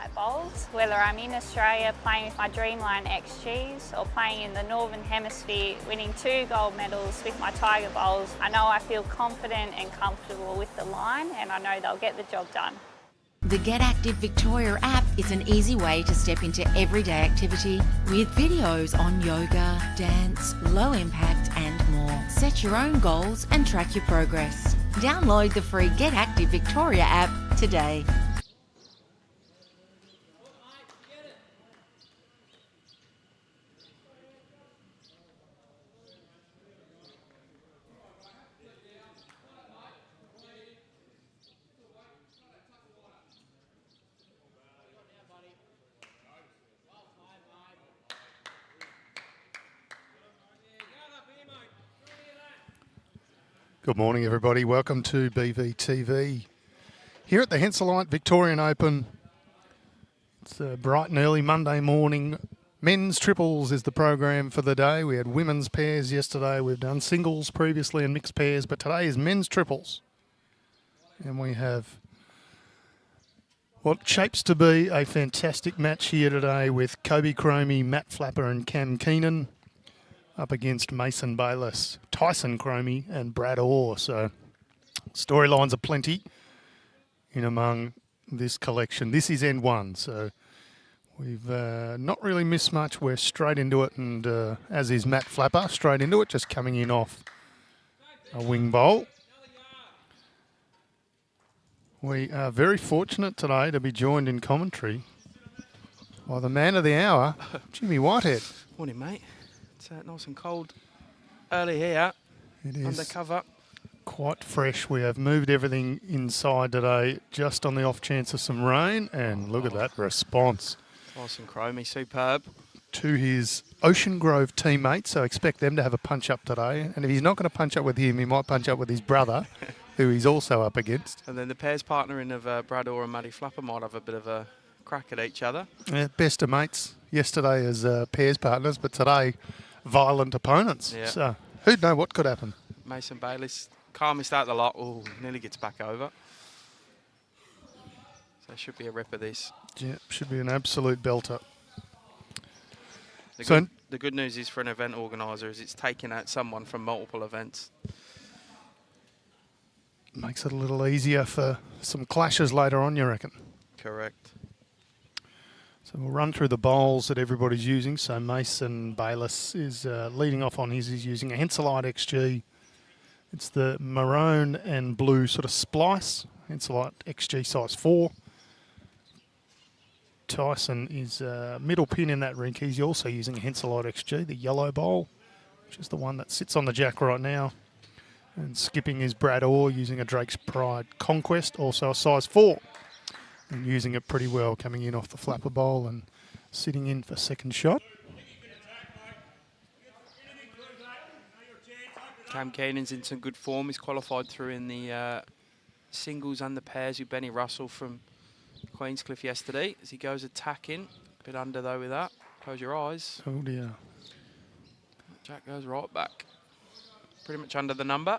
Henselite bowls. Whether I'm in Australia playing with my Dreamline XGs or playing in the Northern Hemisphere winning 2 gold medals with my Tiger bowls, I know I feel confident and comfortable with the line and I know they'll get the job done. The Get Active Victoria app is an easy way to step into everyday activity with videos on yoga, dance, low impact and more. Set your own goals and track your progress. Download the free Get Active Victoria app today. Good morning, everybody. Welcome to BVTV. Here at the Henselite Victorian Open, it's a bright and early Monday morning. Men's triples is the program for the day. We had women's pairs yesterday. We've done singles previously and mixed pairs, but today is men's triples. And we have what shapes to be a fantastic match here today with Koby, Cromie, Matt Flapper and Cam Keenan up against Mason Bayliss, Tyson, Cromie and Brad Orr. So storylines are plenty in among this collection. This is end one, so we've not really missed much. We're straight into it, and as is Matt Flapper, straight into it, just coming in off a wing bowl. We are very fortunate today to be joined in commentary by the man of the hour, Jimmy Whitehead. Morning, mate. It's nice and cold early here. It is undercover. quite fresh. We have moved everything inside today just on the off chance of some rain, and look at that response. Tyson Cromie, superb. To his Ocean Grove teammates, so expect them to have a punch-up today. And if he's not going to punch up with him, he might punch up with his brother, who he's also up against. And then the pairs partnering of Brad Orr and Matty Flapper might have a bit of a crack at each other. Yeah, best of mates yesterday as pairs partners, but today violent opponents. Yeah. So who'd know what could happen? Mason Bayliss, calmest out the lot. Oh, nearly gets back over. So it should be a rip of this. Yeah, should be an absolute belter. The good news is for an event organiser is it's taking out someone from multiple events. Makes it a little easier for some clashes later on, you reckon? Correct. So we'll run through the bowls that everybody's using. So Mason Bayliss is leading off on his. He's using a Henselite XG. It's the maroon and blue sort of splice. Henselite XG size 4. Tyson is middle pin in that rink. He's also using a Henselite XG, the yellow bowl, which is the one that sits on the jack right now. And skipping is Brad Orr using a Drake's Pride Conquest, also a size 4. And using it pretty well, coming in off the flapper bowl and sitting in for second shot. Cam Keenan's in some good form. He's qualified through in the singles and the pairs with Benny Russell from Queenscliff yesterday. As he goes attacking, a bit under though with that. Close your eyes. Oh dear. Jack goes right back. Pretty much under the number.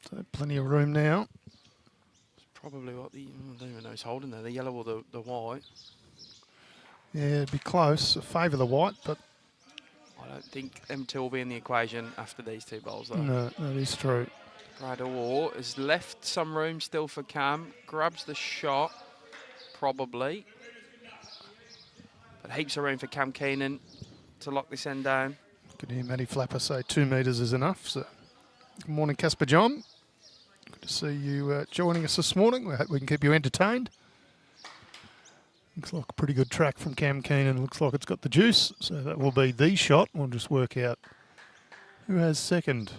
So plenty of room now. It's probably what I don't even know who's holding there, the yellow or the white. Yeah, it'd be close. I favour the white, but I don't think them two will be in the equation after these two bowls though. no, that is true. Brad Orr has left some room still for Cam. Grabs the shot, probably. But heaps of room for Cam Keenan to lock this end down. Could hear Matty Flapper say 2 metres is enough. So, good morning, Casper John. Good to see you joining us this morning. We hope we can keep you entertained. Looks like a pretty good track from Cam Keenan. Looks like it's got the juice. So that will be the shot. We'll just work out who has second.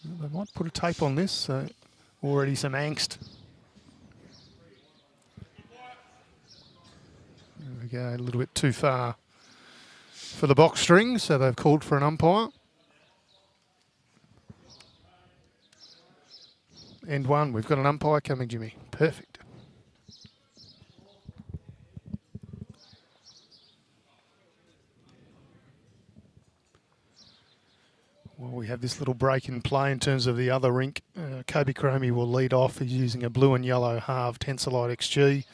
They might put a tape on this, so already some angst. There we go, a little bit too far for the box string, so they've called for an umpire. End one, we've got an umpire coming, Jimmy. Perfect. Well, we have this little break in play in terms of the other rink. Koby Cromie will lead off. He's using a blue and yellow halved Henselite XG.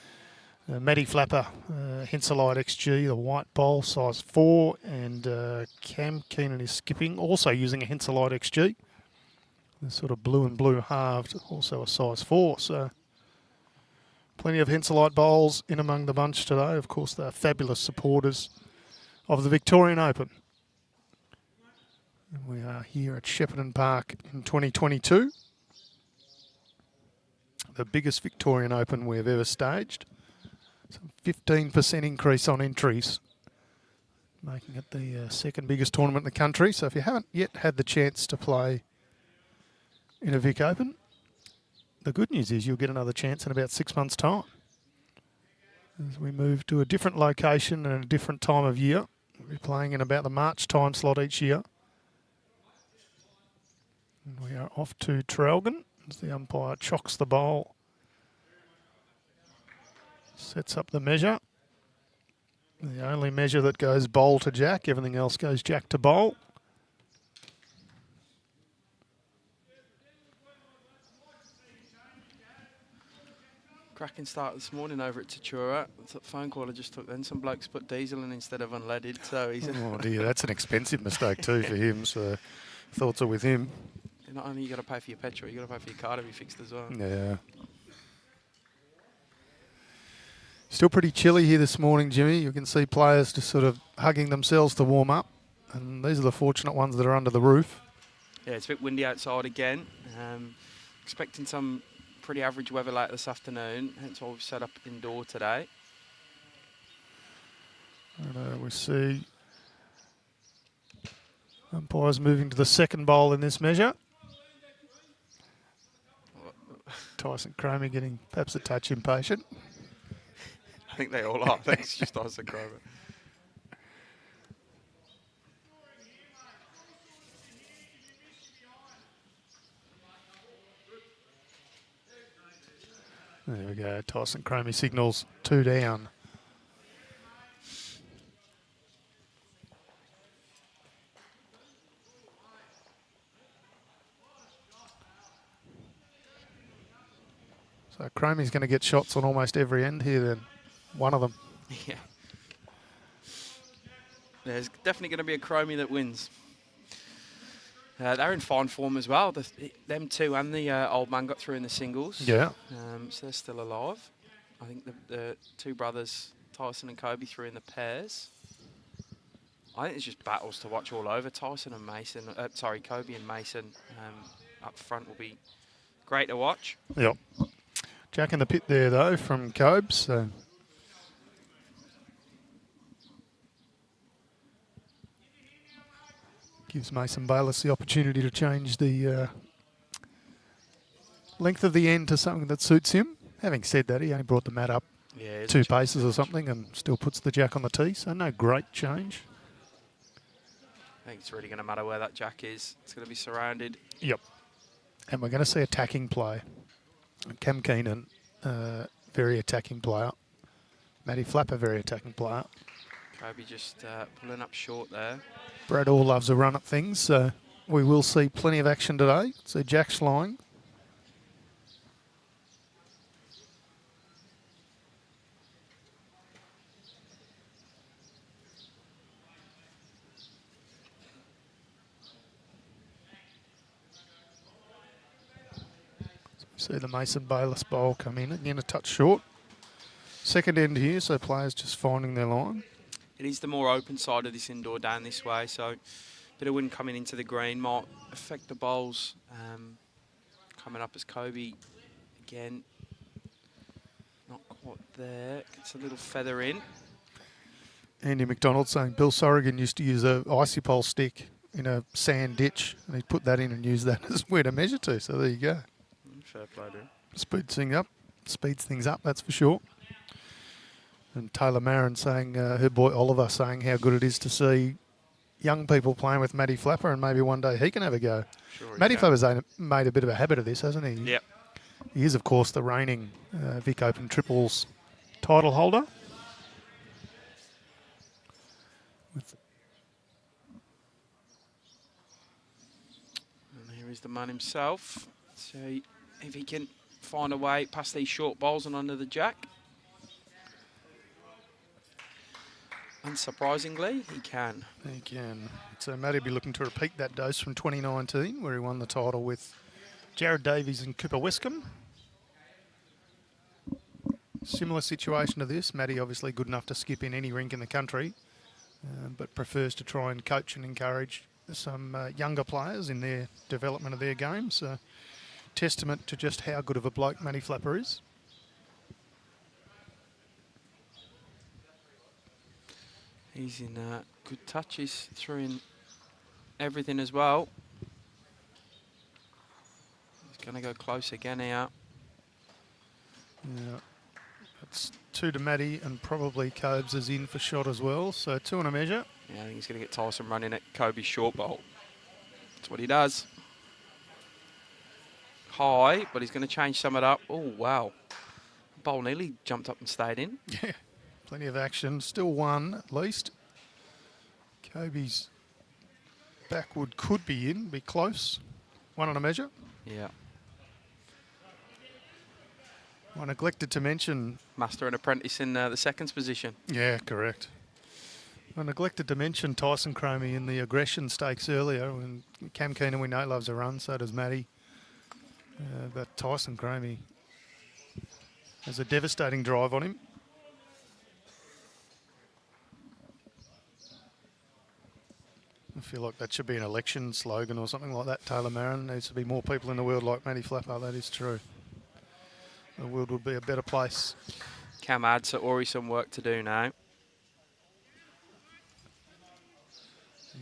Matty Flapper, Henselite XG, the white bowl, size 4. And Keenan is skipping, also using a Henselite XG. The sort of blue and blue halved, also a size 4. So plenty of Henselite bowls in among the bunch today. Of course, they're fabulous supporters of the Victorian Open. And we are here at Shepparton Park in 2022. The biggest Victorian Open we've ever staged. Some 15% increase on entries, making it the second biggest tournament in the country. So if you haven't yet had the chance to play in a Vic Open, the good news is you'll get another chance in about 6 months' time. As we move to a different location and a different time of year, we'll be playing in about the March time slot each year. And we are off to Traralgon as the umpire chocks the bowl. Sets up the measure. The only measure that goes bowl to jack, everything else goes jack to bowl. Cracking start this morning over at Tatura. That's a phone call I just took then. Some blokes put diesel in instead of unleaded, so he's... Oh dear, that's an expensive mistake too for him, so thoughts are with him. Not only you got to pay for your petrol, you got to pay for your car to be fixed as well. Yeah. Still pretty chilly here this morning, Jimmy. You can see players just sort of hugging themselves to warm up, and these are the fortunate ones that are under the roof. Yeah, it's a bit windy outside again. Expecting some pretty average weather later this afternoon, hence why we've set up indoor today. And we see umpires moving to the second bowl in this measure. Tyson Cromie getting perhaps a touch impatient. I think they all are. Thanks, just Tyson Cromie. There we go. Tyson Cromie signals 2 down. So Cromie's going to get shots on almost every end here then. One of them. Yeah. There's definitely going to be a Cromie that wins. They're in fine form as well. Them two and the old man got through in the singles. Yeah. So they're still alive. I think the two brothers, Tyson and Koby, threw in the pairs. I think it's just battles to watch all over. Tyson and Mason, Koby and Mason up front will be great to watch. Yep. Jack in the pit there though from Kobe. So gives Mason Bayliss the opportunity to change the length of the end to something that suits him. Having said that, he only brought the mat up 2 paces or something and still puts the jack on the tee, so no great change. I think it's really going to matter where that jack is. It's going to be surrounded. Yep. And we're going to see attacking play. Cam Keenan, very attacking player. Matty Flapper, very attacking player. Koby just pulling up short there. Brad Orr loves a run at things, so we will see plenty of action today. So Jack's flying. So we see the Mason Bayliss bowl come in, again a touch short. Second end here, so players just finding their line. It is the more open side of this indoor down this way, so a bit of wind coming into the green might affect the bowls. Coming up as Koby again, not quite there. Gets a little feather in. Andy McDonald saying Bill Sorrigan used to use a icy pole stick in a sand ditch, and he'd put that in and use that as where to measure to. So there you go. Fair play, dude. Speeds things up, that's for sure. And Taylor Marin saying, her boy Oliver saying how good it is to see young people playing with Matty Flapper, and maybe one day he can have a go. Sure, Matty Flapper's made a bit of a habit of this, hasn't he? Yep. He is, of course, the reigning Vic Open Triples title holder. There is the man himself. See if he can find a way past these short bowls and under the jack. Unsurprisingly, he can. He can. So Matty will be looking to repeat that dose from 2019, where he won the title with Jared Davies and Cooper Wescombe. Similar situation to this. Matty obviously good enough to skip in any rink in the country, but prefers to try and coach and encourage some younger players in their development of their game. So testament to just how good of a bloke Matty Flapper is. He's in good touches, threw in everything as well. He's going to go close again here. Yeah, that's 2 to Matty, and probably Cobes is in for shot as well. So 2 and a measure. Yeah, I think he's going to get Tyson running at Koby's short bowl. That's what he does. High, but he's going to change some of it up. Oh, wow. Bowl nearly jumped up and stayed in. Yeah, plenty of action. Still 1 at least. Koby's backward could be in, be close. 1 on a measure. Yeah. I neglected to mention... Master and apprentice in the seconds position. Yeah, correct. I neglected to mention Tyson Cromie in the aggression stakes earlier. When Cam Keenan, we know, loves a run, so does Matty. But Tyson Cromie has a devastating drive on him. I feel like that should be an election slogan or something like that. Taylor Marin, needs to be more people in the world like Matty Flapper. That is true. The world would be a better place. Cam adds Ori some work to do now.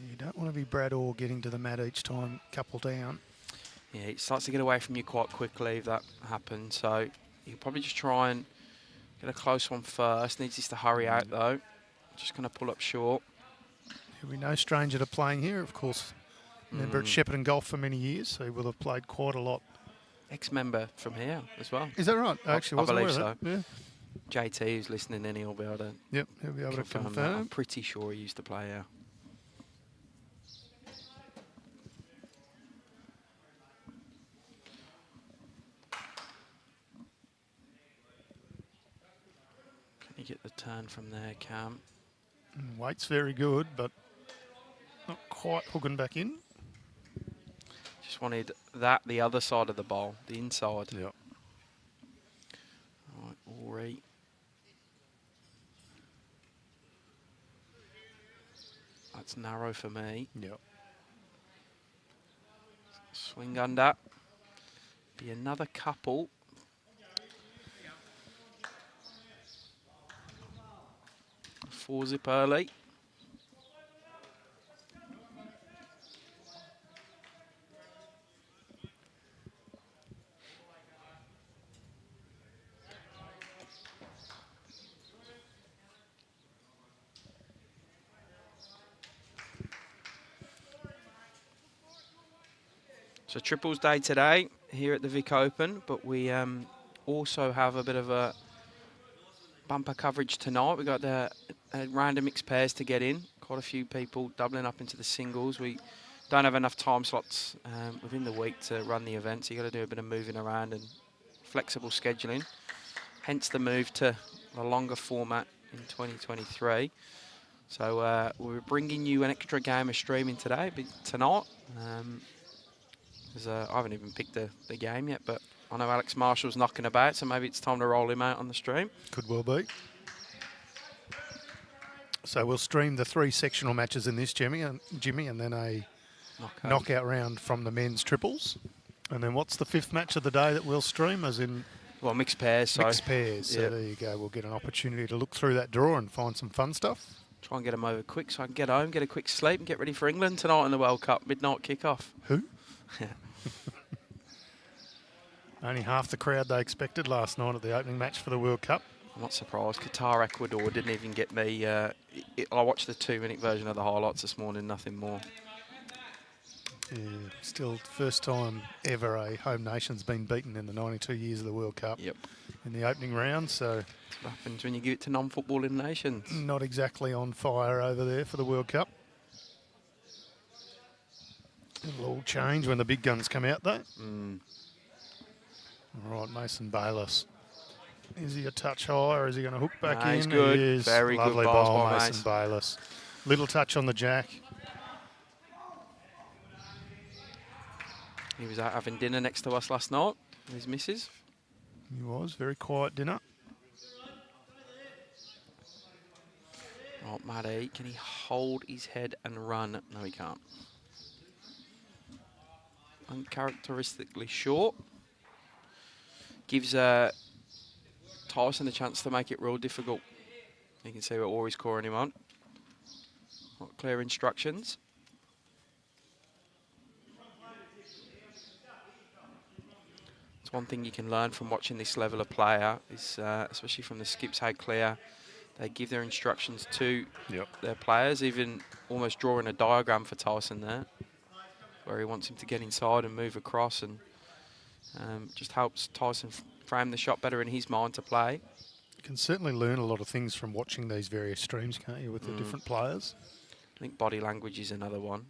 You don't want to be Brad Orr getting to the mat each time, couple down. Yeah, it starts to get away from you quite quickly if that happens. So you'll probably just try and get a close one first. Needs this to hurry out though. Just going to pull up short. He'll be no stranger to playing here, of course. Member at Shepparton Golf for many years, so he will have played quite a lot. Ex-member from here as well. Is that right? I actually wasn't believe aware of that. Yeah. JT, who's listening in, he'll be able to Yep, he'll be able to confirm that. confirm. I'm pretty sure he used to play here. Can you get the turn from there, Cam? Weight's very good, but not quite hooking back in. Just wanted that, the other side of the bowl, the inside. Yep. Right, Ori. That's narrow for me. Yep. Swing under. Be another couple. Four zip early. So triples day today here at the Vic Open, but we also have a bit of a bumper coverage tonight. We've got the random mixed pairs to get in. Quite a few people doubling up into the singles. We don't have enough time slots within the week to run the event, so you've got to do a bit of moving around and flexible scheduling. Hence the move to a longer format in 2023. So we're bringing you an extra game of streaming today, tonight. I haven't even picked the game yet, but I know Alex Marshall's knocking about, so maybe it's time to roll him out on the stream. Could well be. So we'll stream the 3 sectional matches in this, Jimmy, and then a knockout round from the men's triples. And then what's the 5th match of the day that we'll stream, as in? Well, mixed pairs. Mixed pairs. So yep. there you go. We'll get an opportunity to look through that draw and find some fun stuff. Try and get them over quick so I can get home, get a quick sleep and get ready for England tonight in the World Cup, midnight kickoff. Who? Yeah. Only half the crowd they expected last night at the opening match for the World Cup. I'm not surprised. Qatar, Ecuador didn't even get me. I watched the 2-minute version of the highlights this morning, nothing more. Yeah, still first time ever a home nation's been beaten in the 92 years of the World Cup. Yep. In the opening round, so... That's what happens when you give it to non-footballing nations. Not exactly on fire over there for the World Cup. It'll all change when the big guns come out, though. Mm. All right, Mason Bayliss. Is he a touch high or is he going to hook back Nah, in? he's good. He is. Very Lovely good bowls bowl, by Mason Mace. Bayliss. Little touch on the jack. He was out having dinner next to us last night with his missus. He was. Very quiet dinner. Oh, Matty, can he hold his head and run? No, he can't. Uncharacteristically short. Gives Tyson a chance to make it real difficult. You can see what Ori's calling him on. Not clear instructions. It's one thing you can learn from watching this level of player, is especially from the skips, how clear they give their instructions to their players, even almost drawing a diagram for Tyson there, where he wants him to get inside and move across, and just helps Tyson frame the shot better in his mind to play. You can certainly learn a lot of things from watching these various streams, can't you, with the different players? I think body language is another one.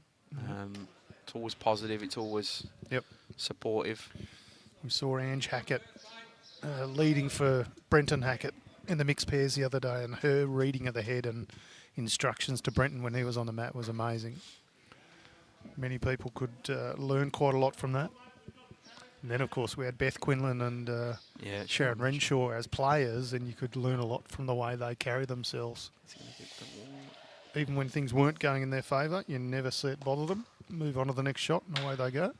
It's always positive, it's always supportive. We saw Ange Hackett leading for Brenton Hackett in the mixed pairs the other day, and her reading of the head and instructions to Brenton when he was on the mat was amazing. Many people could learn quite a lot from that. And then, of course, we had Beth Quinlan and Sharon Renshaw as players, and you could learn a lot from the way they carry themselves. Even when things weren't going in their favour, you never see it bother them. Move on to the next shot, and away they go.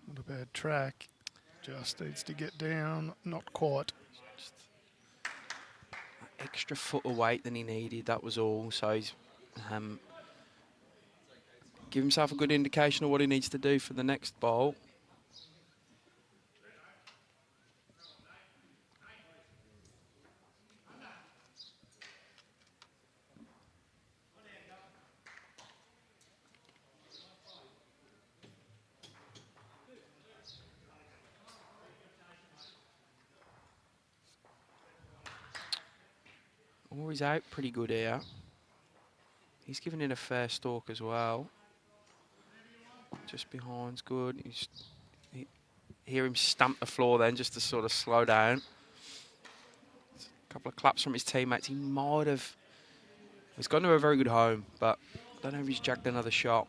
Not a bad track. Just needs to get down. Not quite. Just extra foot of weight than he needed, that was all. So he's give himself a good indication of what he needs to do for the next bowl. Ori's out pretty good here. He's giving it a fair stalk as well. Just behind's good. Hear him stamp the floor then just to sort of slow down. A couple of claps from his teammates. He might have... He's gone to a very good home, but I don't know if he's jacked another shot.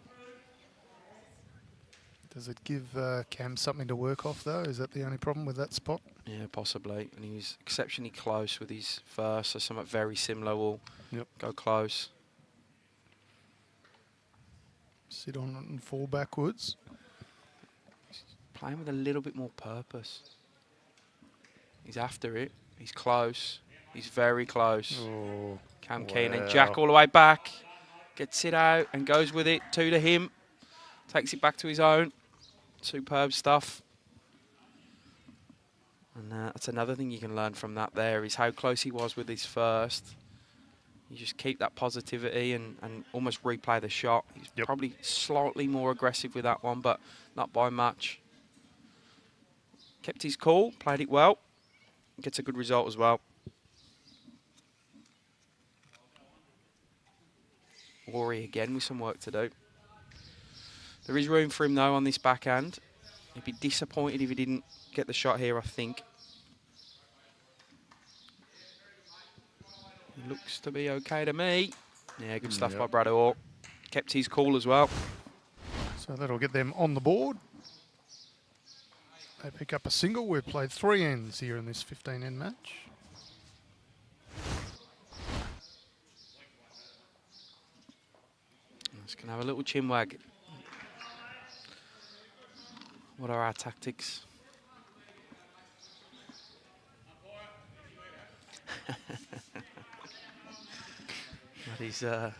Does it give Cam something to work off, though? Is that the only problem with that spot? Yeah, possibly. And he was exceptionally close with his first, so something very similar will go close. Sit on it and fall backwards. He's playing with a little bit more purpose. He's after it. He's close. He's very close. Oh, Cam Keenan, Jack all the way back. Gets it out and goes with it. Two to him. Takes it back to his own. Superb stuff. And that's another thing you can learn from that there, is how close he was with his first. You just keep that positivity and almost replay the shot. He's probably slightly more aggressive with that one, but not by much. Kept his cool, played it well. Gets a good result as well. Ori again with some work to do. There is room for him, though, on this backhand. He'd be disappointed if he didn't get the shot here, I think. He looks to be okay to me. Yeah, good stuff by Brad Orr. Kept his cool as well. So that'll get them on the board. They pick up a single. We've played 3 ends here in this 15-end match. Just going to have a little chin wag. What are our tactics? That is, so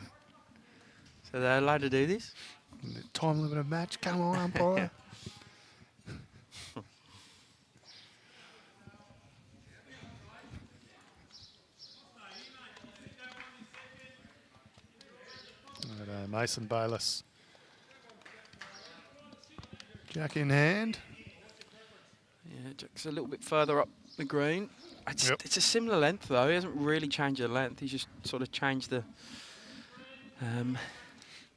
they're allowed to do this? Time limited match. Come on, umpire. Mason Bayliss. Jack in hand. Yeah, Jack's a little bit further up the green. Yep. It's a similar length though. He hasn't really changed the length. He's just sort of changed the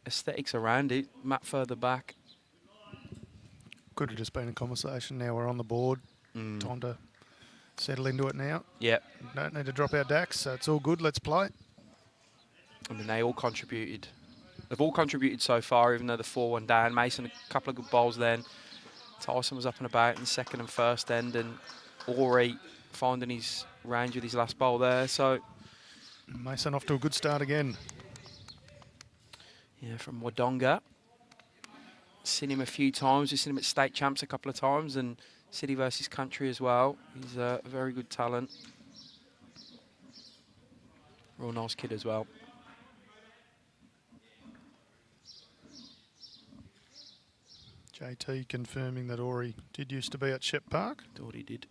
aesthetics around it. Matt further back. Could have just been a conversation. Now we're on the board. Time to settle into it now. Yeah. Don't need to drop our decks, so it's all good. Let's play. I mean, they all contributed. They've all contributed so far, even though the 4-1 down. Mason, a couple of good bowls then. Tyson was up and about in the second and first end, and Ori finding his range with his last bowl there. So Mason off to a good start again. yeah, from Wodonga. Seen him a few times. We've seen him at state champs a couple of times, and City versus Country as well. He's a very good talent. Real nice kid as well. JT confirming that Ori did used to be at Shep Park. Thought he did.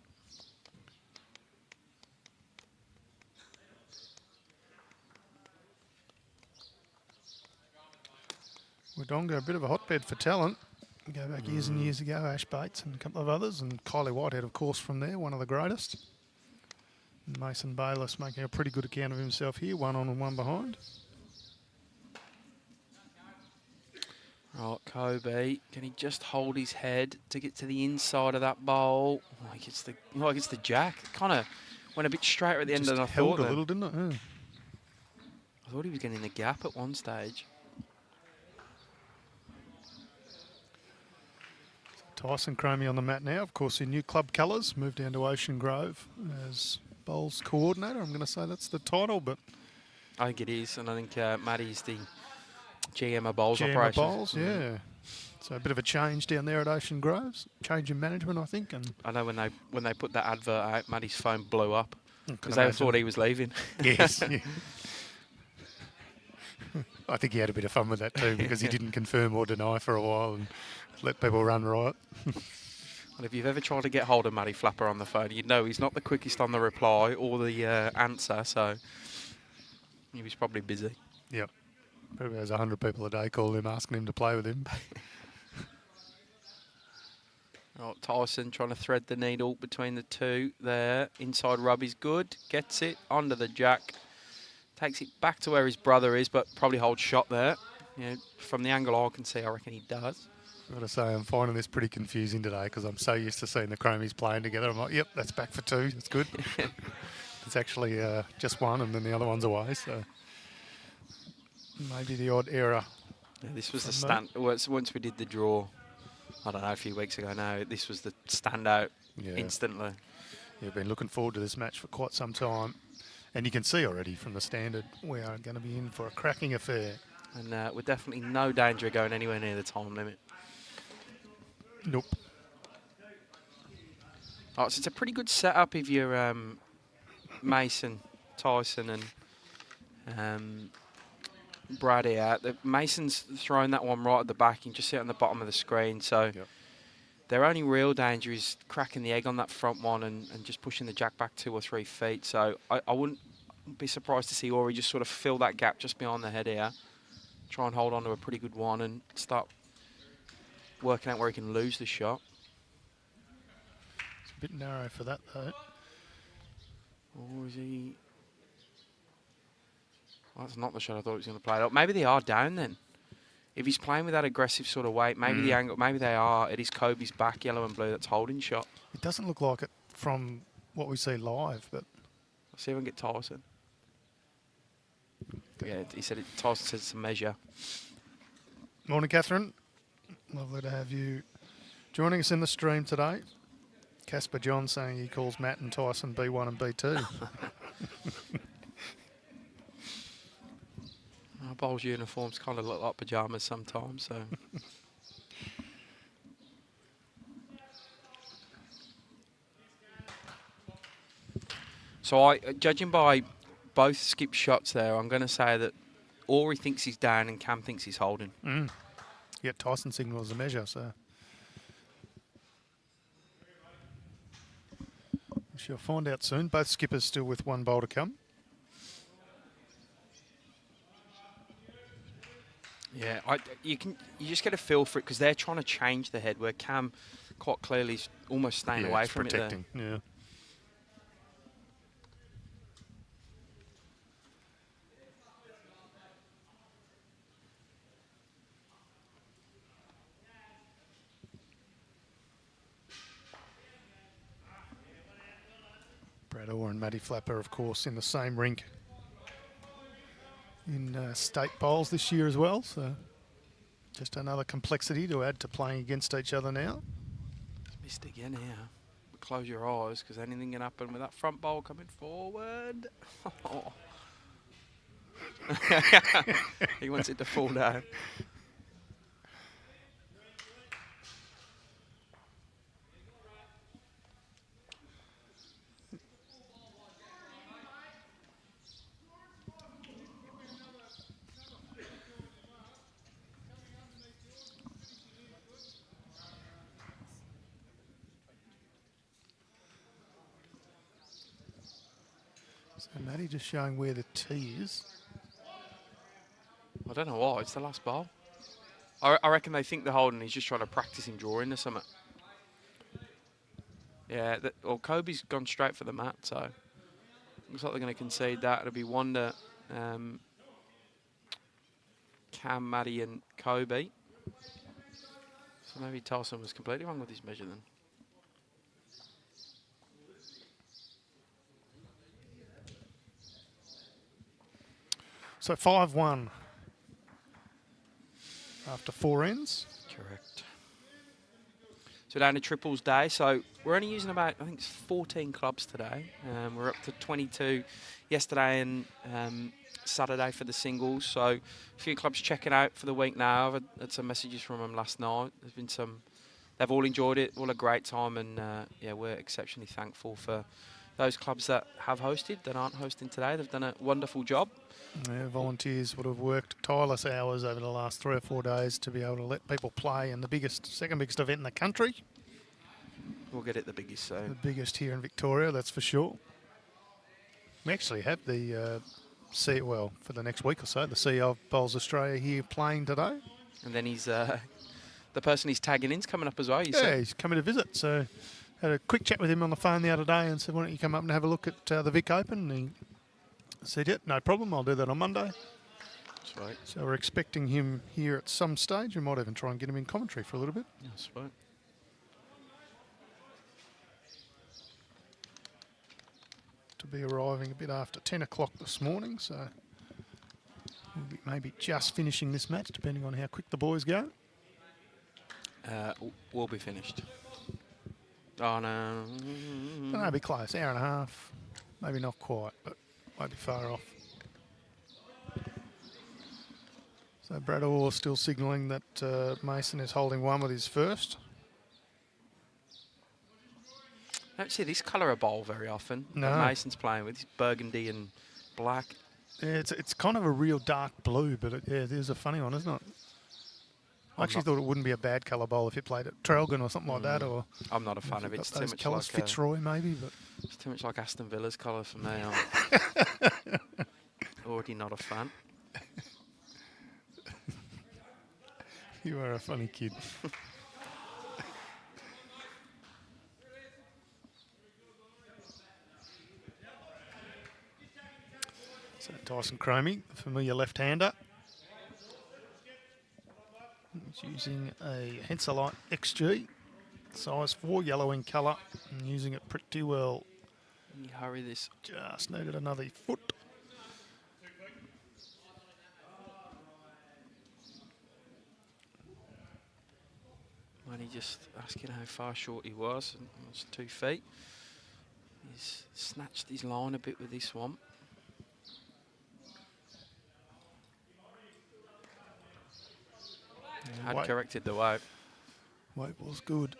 Wodonga, a bit of a hotbed for talent. Go back years and years ago, Ash Bates and a couple of others, and Kylie Whitehead, of course, from there, one of the greatest. And Mason Bayliss making a pretty good account of himself here, 1 on and 1 behind. Right, Koby, can he just hold his head to get to the inside of that bowl? Oh, he gets the jack. Kind of went a bit straighter at the end Just than I held thought. a Then. little, didn't it? Yeah. I thought he was getting the gap at one stage. Tyson Cromie on the mat now, of course, in new club colours. Moved down to Ocean Grove as bowls coordinator. I'm going to say that's the title, but I think it is, and I think Matty's the GM of bowls GM operations. Bowls, yeah. So a bit of a change down there at Ocean Groves. Change in management, I think. And I know when they put that advert out, Matty's phone blew up can because they imagine. thought he was leaving. Yes. Yeah. I think he had a bit of fun with that too because he didn't confirm or deny for a while and let people run riot. And if you've ever tried to get hold of Matty Flapper on the phone, you'd know he's not the quickest on the reply or the answer, so he was probably busy. Yep. Probably has 100 people a day calling him, asking him to play with him. Right, Tyson trying to thread the needle between the two there. Inside rub is good. Gets it onto the jack. Takes it back to where his brother is, but probably holds shot there. You know, from the angle I can see, I reckon he does. I've got to say, I'm finding this pretty confusing today because I'm so used to seeing the Cromies playing together. I'm like, yep, that's back for 2. That's good. It's actually just 1 and then the other one's away, so maybe the odd error. Yeah, this was the stand. Once we did the draw, I don't know, a few weeks ago now, this was the standout instantly. Yeah, been looking forward to this match for quite some time. And you can see already from the standard, we are going to be in for a cracking affair. And we're definitely no danger of going anywhere near the time limit. Nope. Oh, so it's a pretty good setup if you're Mason, Tyson and Brad here. Mason's throwing that one right at the back. You can just see it on the bottom of the screen. So their only real danger is cracking the egg on that front one and just pushing the jack back 2 or 3 feet. So I wouldn't be surprised to see Ori just sort of fill that gap just behind the head here. Try and hold on to a pretty good one and start working out where he can lose the shot. It's a bit narrow for that, though. Or is he... Well, that's not the shot I thought he was going to play it up. Maybe they are down then. If he's playing with that aggressive sort of weight, maybe the angle, maybe they are. It is Koby's back, yellow and blue, that's holding shot. It doesn't look like it from what we see live, but... I'll see if I can get Tyson. Yeah, he said it. Tyson said it's a measure. Morning, Catherine. Lovely to have you joining us in the stream today. Casper John saying he calls Matt and Tyson B1 and B2. Our bowls uniforms kind of look like pyjamas sometimes, so... So, judging by both skip shots there, I'm going to say that Ori thinks he's down and Cam thinks he's holding. Yeah, Tyson signals a measure, so... We shall find out soon. Both skippers still with 1 bowl to come. Yeah, you just get a feel for it because they're trying to change the head where Cam quite clearly is almost staying away it's from protecting. it there. Yeah. Brad Orr and Matty Flapper, of course, in the same rink in state bowls this year as well. So just another complexity to add to playing against each other now. Missed again here. But close your eyes because anything can happen with that front bowl coming forward. He wants it to fall down. So Matty just showing where the tee is. I don't know why. It's the last bowl. I reckon they think they're holding. He's just trying to practice him drawing or something. Yeah, well, Koby's gone straight for the mat, so looks like they're going to concede that. It'll be Wanda, Cam, Matty, and Koby. So maybe Tyson was completely wrong with his measure then. So 5-1 after 4 ends. Correct. So down to triples day. So we're only using about, I think it's 14 clubs today. We're up to 22 yesterday and Saturday for the singles. So a few clubs checking out for the week now. I've had some messages from them last night. There's been some, they've all enjoyed it, all a great time. And yeah, we're exceptionally thankful for those clubs that have hosted, that aren't hosting today. They've done a wonderful job. Yeah, volunteers would have worked tireless hours over the last 3 or 4 days to be able to let people play in the biggest, second biggest event in the country. We'll get it the biggest, so. The biggest here in Victoria, that's for sure. We actually have the well, for the next week or so, the CEO of Bowls Australia here playing today. And then he's the person he's tagging in's coming up as well, you Yeah, said? he's coming to visit. So had a quick chat with him on the phone the other day and said, why don't you come up and have a look at the Vic Open? And he said, yeah, no problem, I'll do that on Monday. Sweet. So we're expecting him here at some stage. We might even try and get him in commentary for a little bit. Yeah, sweet. To be arriving a bit after 10 o'clock this morning, so we'll be maybe just finishing this match, depending on how quick the boys go. We'll be finished. Oh, no. It'll be close, hour and a half. Maybe not quite, but won't be far off. So Brad Orr still signalling that Mason is holding one with his first. I don't see this colour of bowl very often. No. That Mason's playing with. It's burgundy and black. Yeah, it's kind of a real dark blue, but it is a funny one, isn't it? I actually thought it wouldn't be a bad colour bowl if you played at Trelgan or something like that. Or I'm not a fan of it. It's too those much colours, like Fitzroy maybe, but it's too much like Aston Villa's colour for me. I'm already not a fan. you are a funny kid. So Tyson Cromie, the familiar left-hander. He's using a Henselite XG, size 4, yellow in colour, and using it pretty well. Can you hurry this? Just needed another foot. When he just asking how far short he was, and it was 2 feet. He's snatched his line a bit with this one. Had Weight. corrected the weight. Weight was good.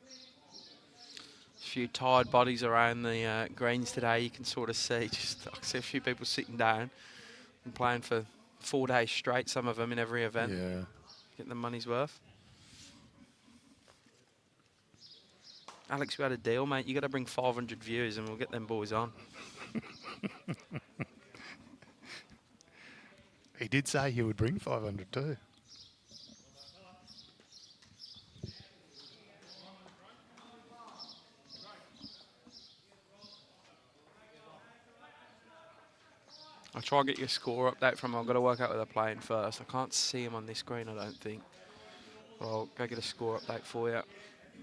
A few tired bodies around the greens today. You can sort of see, I see a few people sitting down and playing for 4 days straight, some of them in every event. Yeah. Getting the money's worth. Alex, we had a deal, mate. You got to bring 500 viewers and we'll get them boys on. He did say he would bring 500 too. I'll try and get your score update from him. I've got to work out where they're playing first. I can't see him on this screen, I don't think. Well, I'll go get a score update for you.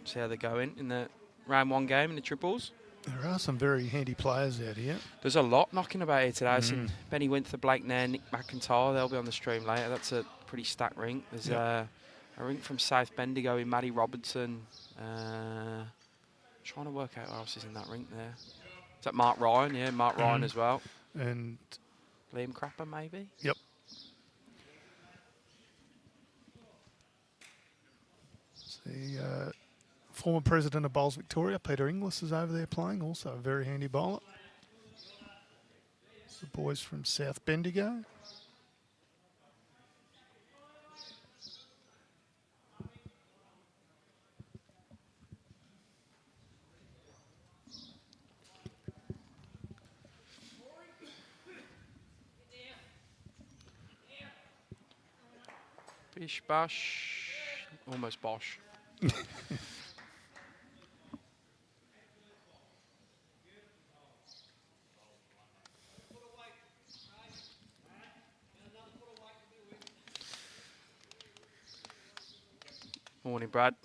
See how they're going in the round 1 game in the triples. There are some very handy players out here. There's a lot knocking about here today. I've seen Benny Winther, Blake Nair, Nick McIntyre. They'll be on the stream later. That's a pretty stacked ring. There's a ring from South Bendigo in Maddie Robertson. Trying to work out who else is in that ring there. Is that Mark Ryan? Yeah, Mark Ryan as well. And Liam Crapper, maybe? Yep. The former president of Bowls Victoria, Peter Inglis, is over there playing, also a very handy bowler. The boys from South Bendigo. Bish bash, almost bosh. Morning, Brad.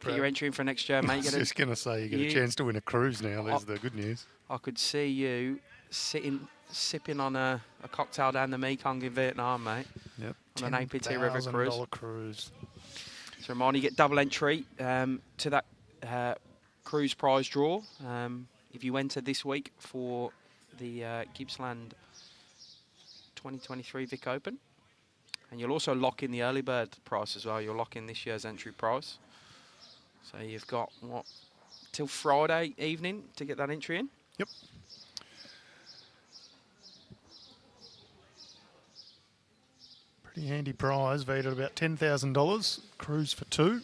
Get your entry in for next year, mate. I was just going to say, you get a chance to win a cruise now. There's the good news. I could see you sipping on a cocktail down the Mekong in Vietnam, mate. Yep. On an APT River cruise. cruise. So, Armani, you get double entry to that cruise prize draw. If you enter this week for the Gippsland 2023 Vic Open. And you'll also lock in the early bird price as well. You'll lock in this year's entry price. So you've got, what, till Friday evening to get that entry in? Yep. Pretty handy prize, valued at about $10,000. Cruise for 2.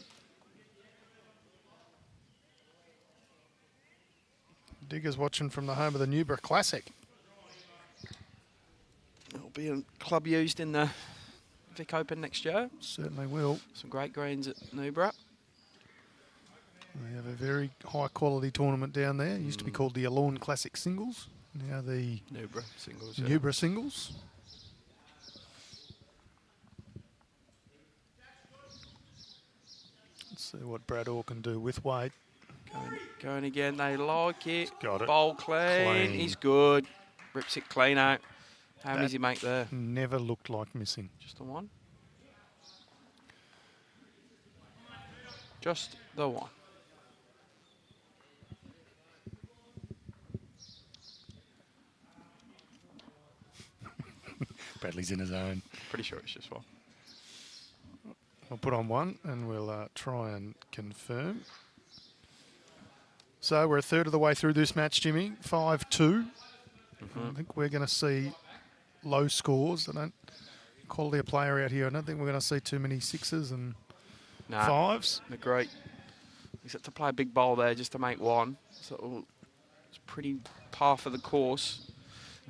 Diggers watching from the home of the Newborough Classic. It'll be a club used in the Vic Open next year. Certainly will. Some great greens at Newborough. They have a very high quality tournament down there. It used to be called the Alorn Classic Singles. Now the Newborough Singles. Newborough Singles. Let's see what Brad Orr can do with weight. Going again. They like it. Got it. Bowl clean. He's good. Rips it clean out. How many does he make there? Never looked like missing. Just the one? Just the one. Bradley's in his own. Pretty sure it's just one. We'll put on one and we'll try and confirm. So we're a third of the way through this match, Jimmy. 5-2. I think we're going to see low scores. I don't quality of player out here. I don't think we're going to see too many 6s and 5s. They're great. Except to play a big bowl there just to make one. So it's pretty par for the course.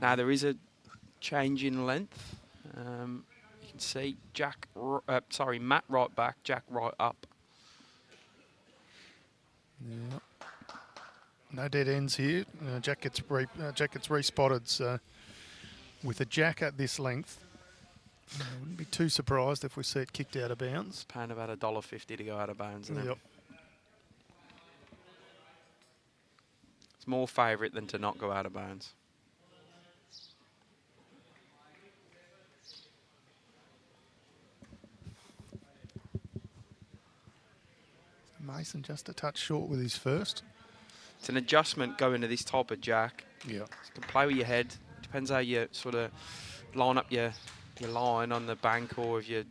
Now there is a change in length. You can see Matt right back, Jack right up. Yep. No dead ends here. Jack gets respotted. So with a Jack at this length, I wouldn't be too surprised if we see it kicked out of bounds. Paying about $1.50 to go out of bounds. Isn't it? It's more favourite than to not go out of bounds. Mason just a touch short with his first. It's an adjustment going to this type of Jack. Yeah. You can play with your head. Depends how you sort of line up your line on the bank, or if you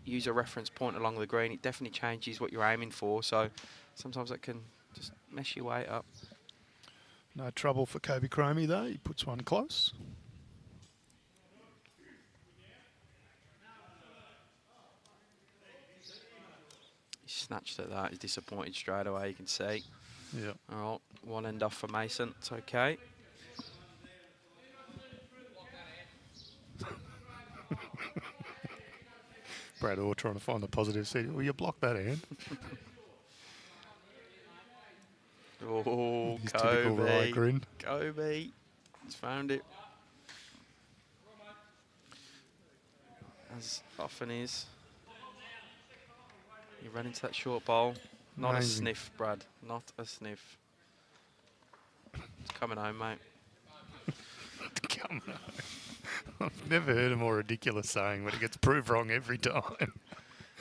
use a reference point along the green, it definitely changes what you're aiming for. So sometimes that can just mess your weight up. No trouble for Koby Cromie though. He puts one close. He snatched at that. He's disappointed straight away, you can see. Yeah. All right, one end off for Mason. It's okay. Brad Orr trying to find the positive. Said, "Will you block that, Ann?" Oh, His typical wry Koby. grin. Koby. He's found it. As often is. You run into that short ball. Not Amazing. a sniff, Brad. Not a sniff. It's coming home, mate. Come on. I've never heard a more ridiculous saying, but it gets proved wrong every time.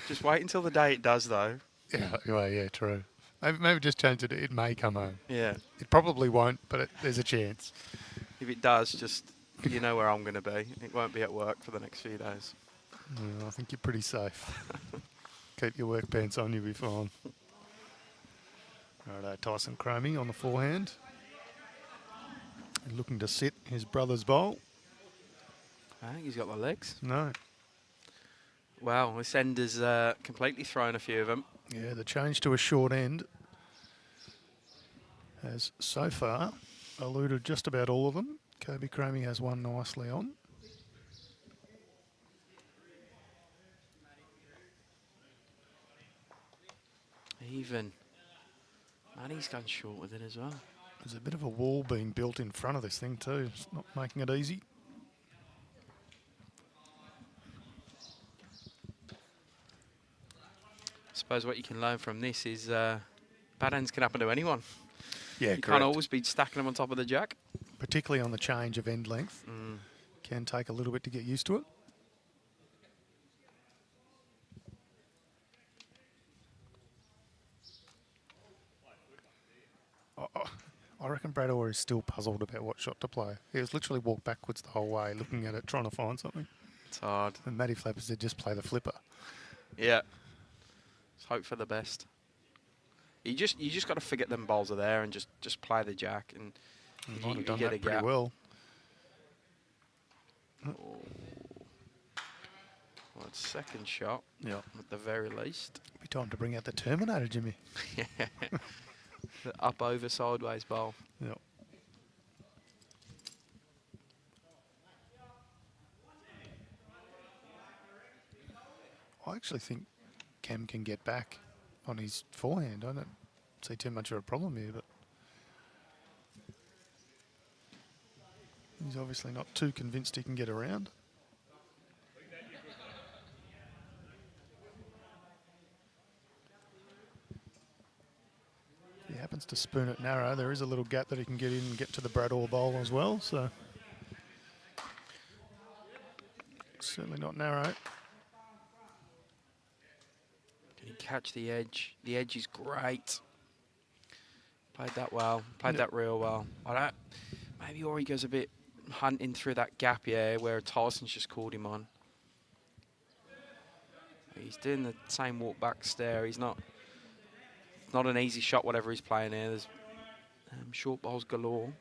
Just wait until the day it does, though. Yeah, well, yeah, true. Maybe just change it. It may come home. Yeah. It probably won't, but there's a chance. If it does, just you know where I'm going to be. It won't be at work for the next few days. I think you're pretty safe. Keep your work pants on, you'll be fine. Righto, Tyson Cromie on the forehand. Looking to sit his brother's bowl. I think he's got the legs. No. Wow, this end has completely thrown a few of them. Yeah, the change to a short end has so far eluded just about all of them. Koby Cromie has one nicely on. Even. Matty's gone short with it as well. There's a bit of a wall being built in front of this thing too. It's not making it easy. I suppose what you can learn from this is bad ends can happen to anyone. Yeah, You can't always be stacking them on top of the jack. Particularly on the change of end length. Can take a little bit to get used to it. I reckon Brad Orr is still puzzled about what shot to play. He was literally walked backwards the whole way, looking at it, trying to find something. It's hard. And Matty Flapper said, just play the flipper. Yeah. Let's hope for the best. You just got to forget them balls are there and just play the jack and He might have done get that a pretty gap. well. Well, it's second shot. Yeah. At the very least. Be time to bring out the Terminator, Jimmy. The up over sideways ball. Yep. I actually think Cam can get back on his forehand. I don't see too much of a problem here, but he's obviously not too convinced he can get around. If he happens to spoon it narrow, there is a little gap that he can get in and get to the Brad Orr bowl as well, so certainly not narrow. Can he catch the edge? The edge is great. Played that well. Played that real well. I don't. Maybe Ori goes a bit hunting through that gap, yeah, where Tyson's just called him on. He's doing the same walk back stare. He's not an easy shot, whatever he's playing here. There's short balls galore.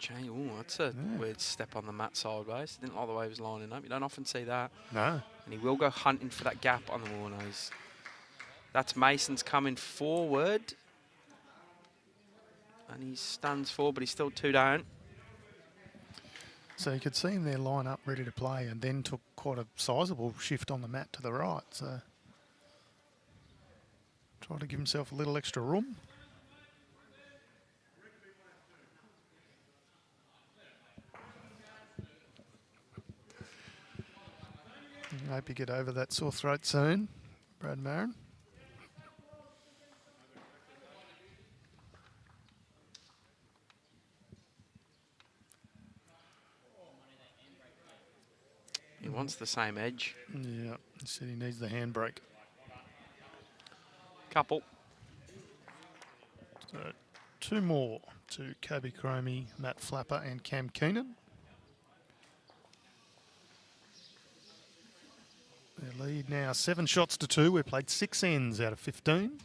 Change. Ooh, that's a weird step on the mat sideways. Didn't like the way he was lining up. You don't often see that. No. And he will go hunting for that gap on the wall nose. That's Mason's coming forward. And he stands forward, but he's still 2 down. So you could see him there line up ready to play and then took quite a sizable shift on the mat to the right. So trying to give himself a little extra room. I hope you get over that sore throat soon, Brad Marin. He wants the same edge. Yeah, he said he needs the handbrake. Couple. So 2 more to Koby Cromie, Matt Flapper and Cam Keenan. Their lead now 7 shots to 2. We've played 6 ends out of 15.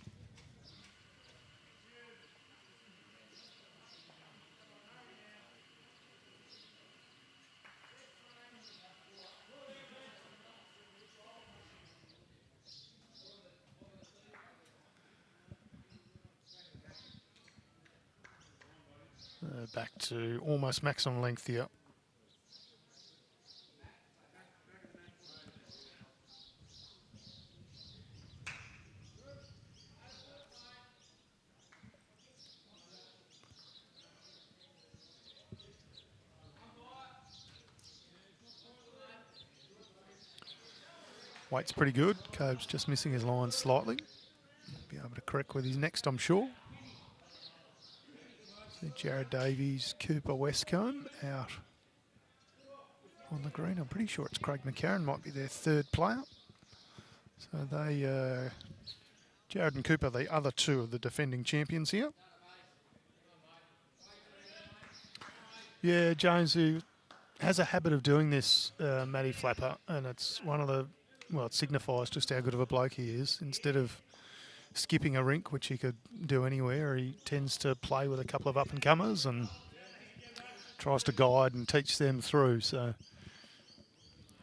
back to almost maximum length here. Weight's pretty good. Kobe's just missing his line slightly. Be able to correct with his next, I'm sure. See Jared Davies, Cooper Westcombe out on the green. I'm pretty sure it's Craig McCarron might be their third player. So they, Jared and Cooper, the other two of the defending champions here. Yeah, James, who has a habit of doing this, Matty Flapper, and it's one of the, well, it signifies just how good of a bloke he is. Instead of skipping a rink, which he could do anywhere, he tends to play with a couple of up-and-comers and tries to guide and teach them through. So,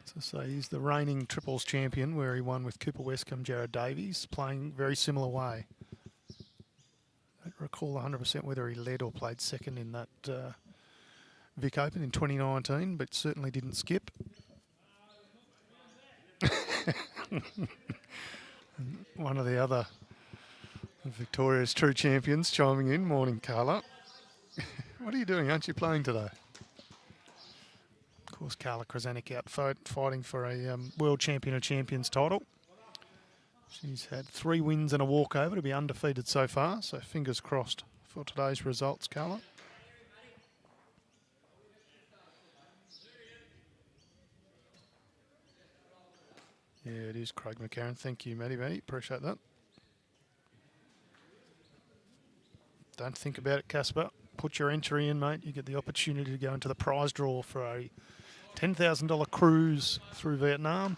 as I say, he's the reigning triples champion, where he won with Cooper Westcombe, Jared Davies, playing very similar way. I don't recall 100% whether he led or played second in that Vic Open in 2019, but certainly didn't skip. One of the other Victoria's true champions chiming in. Morning, Carla. What are you doing? Aren't you playing today? Of course, Carla Krasanik out fighting for a World Champion of Champions title. She's had 3 wins and a walkover to be undefeated so far, so fingers crossed for today's results, Carla. Yeah, it is Craig McCarron. Thank you, Matty. Appreciate that. Don't think about it, Casper. Put your entry in, mate. You get the opportunity to go into the prize draw for a $10,000 cruise through Vietnam.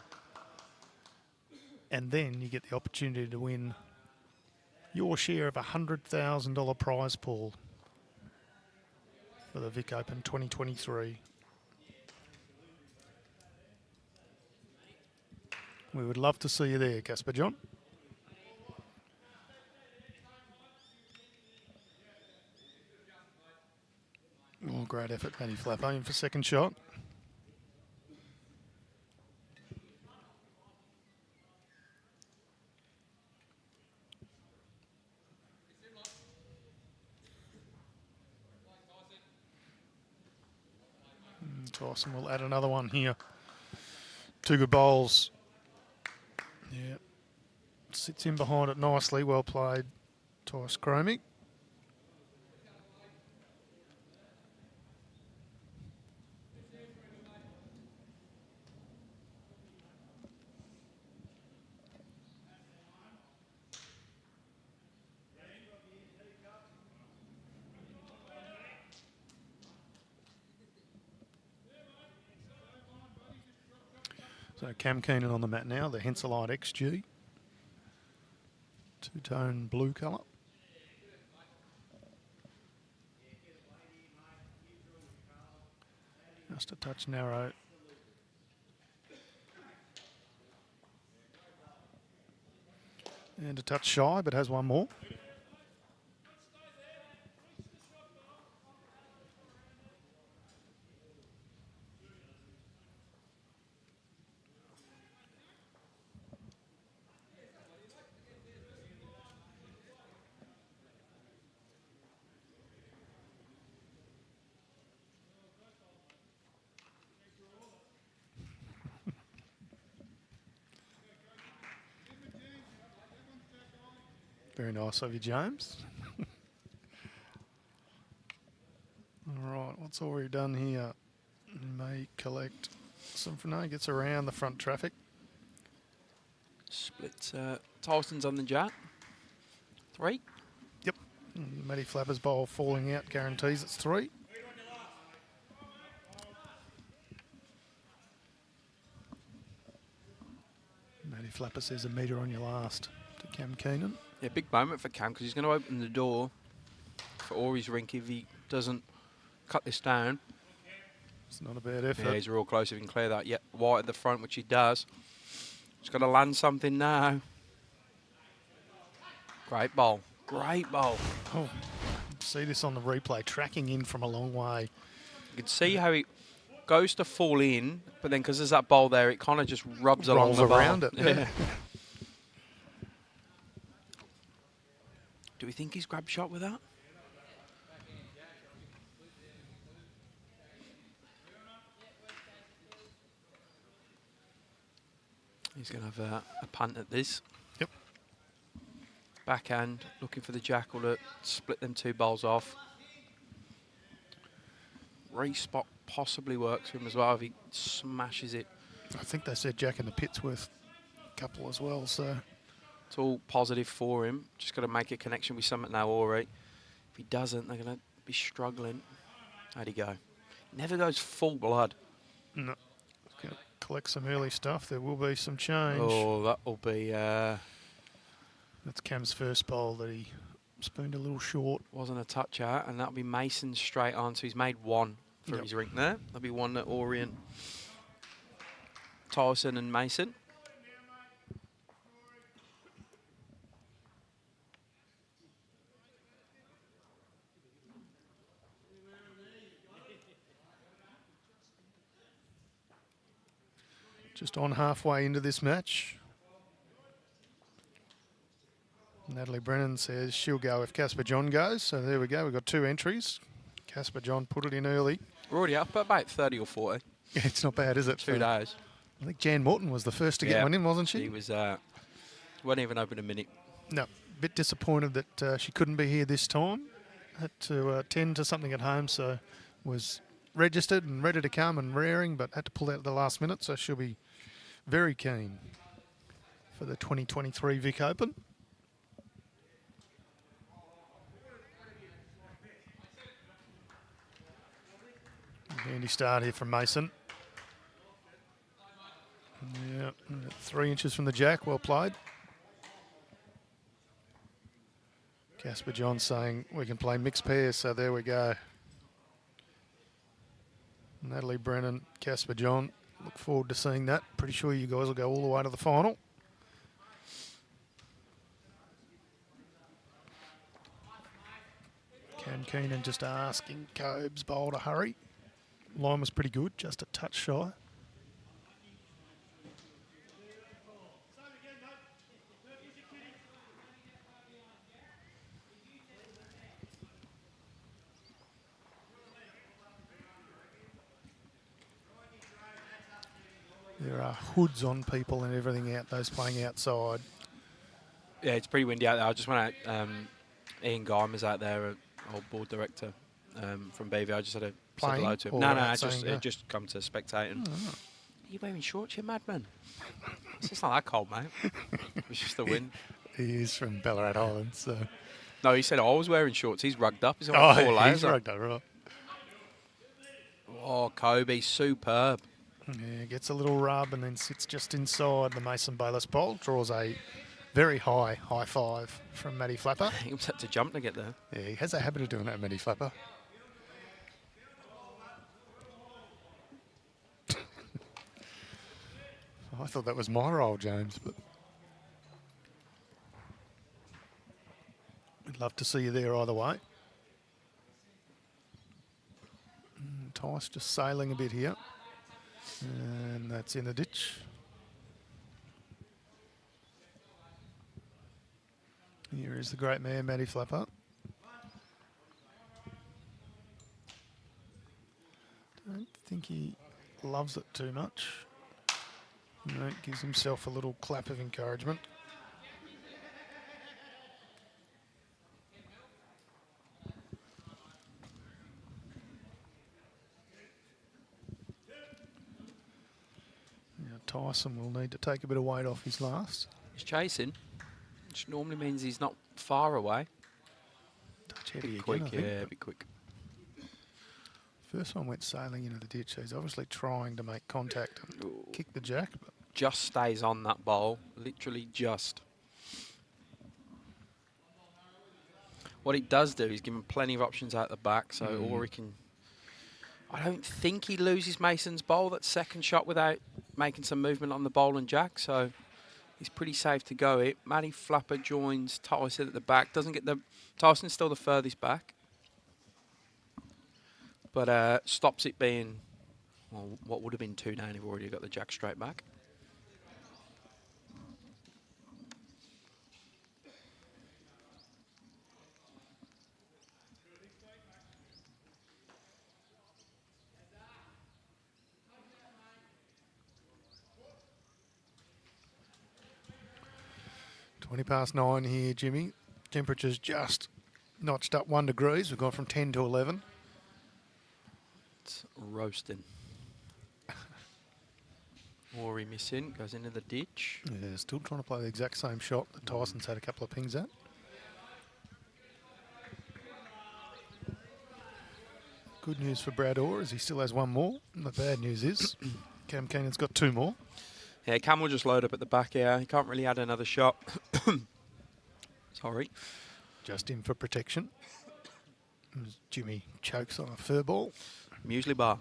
And then you get the opportunity to win your share of a $100,000 prize pool for the Vic Open 2023. We would love to see you there, Casper John. Oh, great effort, Matty Flap. Aim for second shot. Tyson will add another one here. 2 good bowls. Yeah. Sits in behind it nicely. Well played, Tyson Cromie. So Cam Keenan on the mat now, the Henselite XG. 2-tone blue colour. Just a touch narrow. And a touch shy, but has one more. Very nice of you, James. All right, what's already done here? May collect some for no, gets around the front traffic. Splits. Tyson's on the jet. 3. Yep. Matty Flapper's bowl falling out guarantees it's 3. Matty Flapper says a metre on your last to Cam Keenan. Yeah, big moment for Cam because he's going to open the door for Ori's rink if he doesn't cut this down. It's not a bad effort. Yeah, he's real close if he can clear that. Yeah, white at the front, which he does. He's got to land something now. Great bowl. Great bowl. Oh, see this on the replay, tracking in from a long way. You can see how he goes to fall in, but then because there's that bowl there, it kind of just rubs along Rolls the bowl. around it. Yeah. Do we think he's grabbed shot with that? He's going to have a punt at this. Yep. Backhand, looking for the jackal to split them 2 bowls off. Re-spot possibly works for him as well if he smashes it. I think they said Jack in the pit's worth a couple as well, so... It's all positive for him. Just got to make a connection with something now, all right. If he doesn't, they're going to be struggling. How'd he go? Never goes full blood. No. Gonna collect some early stuff. There will be some change. Oh, that will be... That's Cam's first bowl that he spooned a little short. Wasn't a touch out, and that'll be Mason straight on. So he's made 1 for his rink there. There'll be 1 at Orient, Tyson and Mason. Just on halfway into this match. Natalie Brennan says she'll go if Casper John goes. So there we go. We've got 2 entries. Casper John put it in early. We're already up at about 30 or 40. Yeah, it's not bad, is it? 2 days. I think Jan Morton was the first to get one in, wasn't she? She was, wasn't even open a minute. No, a bit disappointed that she couldn't be here this time. Had to attend to something at home, so was registered and ready to come and raring, but had to pull out at the last minute, so she'll be very keen for the 2023 Vic Open. Handy start here from Mason. Yeah, 3 inches from the jack, well played. Casper John saying we can play mixed pairs, so there we go. Natalie Brennan, Casper John, look forward to seeing that. Pretty sure you guys will go all the way to the final. Cam Keenan just asking Kobe's bowl to hurry. Line was pretty good, just a touch shy. There are hoods on people and everything out, those playing outside. Yeah, it's pretty windy out there. I just went out, Ian Guymer's out there, old board director from BV. I just had to say hello to him. No, just come to spectate. And Are you wearing shorts, you madman? It's not that cold, mate. It's just the wind. He is from Ballarat Island, so... No, he said I was wearing shorts. He's rugged up. He's got 4 layers. He's rugged up, right. Oh, Koby, superb. Yeah, gets a little rub and then sits just inside the Mason Bayliss bowl. Draws a very high 5 from Matty Flapper. He was had to jump to get there. Yeah, he has a habit of doing that, Matty Flapper. I thought that was my role, James, but we'd love to see you there either way. Tice just sailing a bit here. And that's in the ditch. Here is the great man, Matty Flapper. Don't think he loves it too much. No, gives himself a little clap of encouragement. Tyson will need to take a bit of weight off his last. He's chasing, which normally means he's not far away. Touch heavy again, Quick, I think, yeah, be quick. First one went sailing into the ditch. So he's obviously trying to make contact and kick the jack. But just stays on that bowl, literally just. What it does do is give him plenty of options out the back, so or he can... I don't think he loses Mason's bowl, that second shot, without making some movement on the bowl and jack, so he's pretty safe to go it. Matty Flapper joins Tyson at the back. Doesn't get the... Tyson's still the furthest back. but stops it being, well, what would have been 2 down if we've already got the jack straight back. (20 past 9) here, Jimmy. Temperature's just notched up 1 degrees. We've gone from 10 to 11. It's roasting. Rory missing, goes into the ditch. Yeah, still trying to play the exact same shot that Tyson's had a couple of pings at. Good news for Brad Orr is he still has 1 more. And the bad news is Cam Keenan's got 2 more. Yeah, Cam will just load up at the back here. He can't really add another shot. Sorry. Just in for protection. As Jimmy chokes on a fur ball. Muesli bar.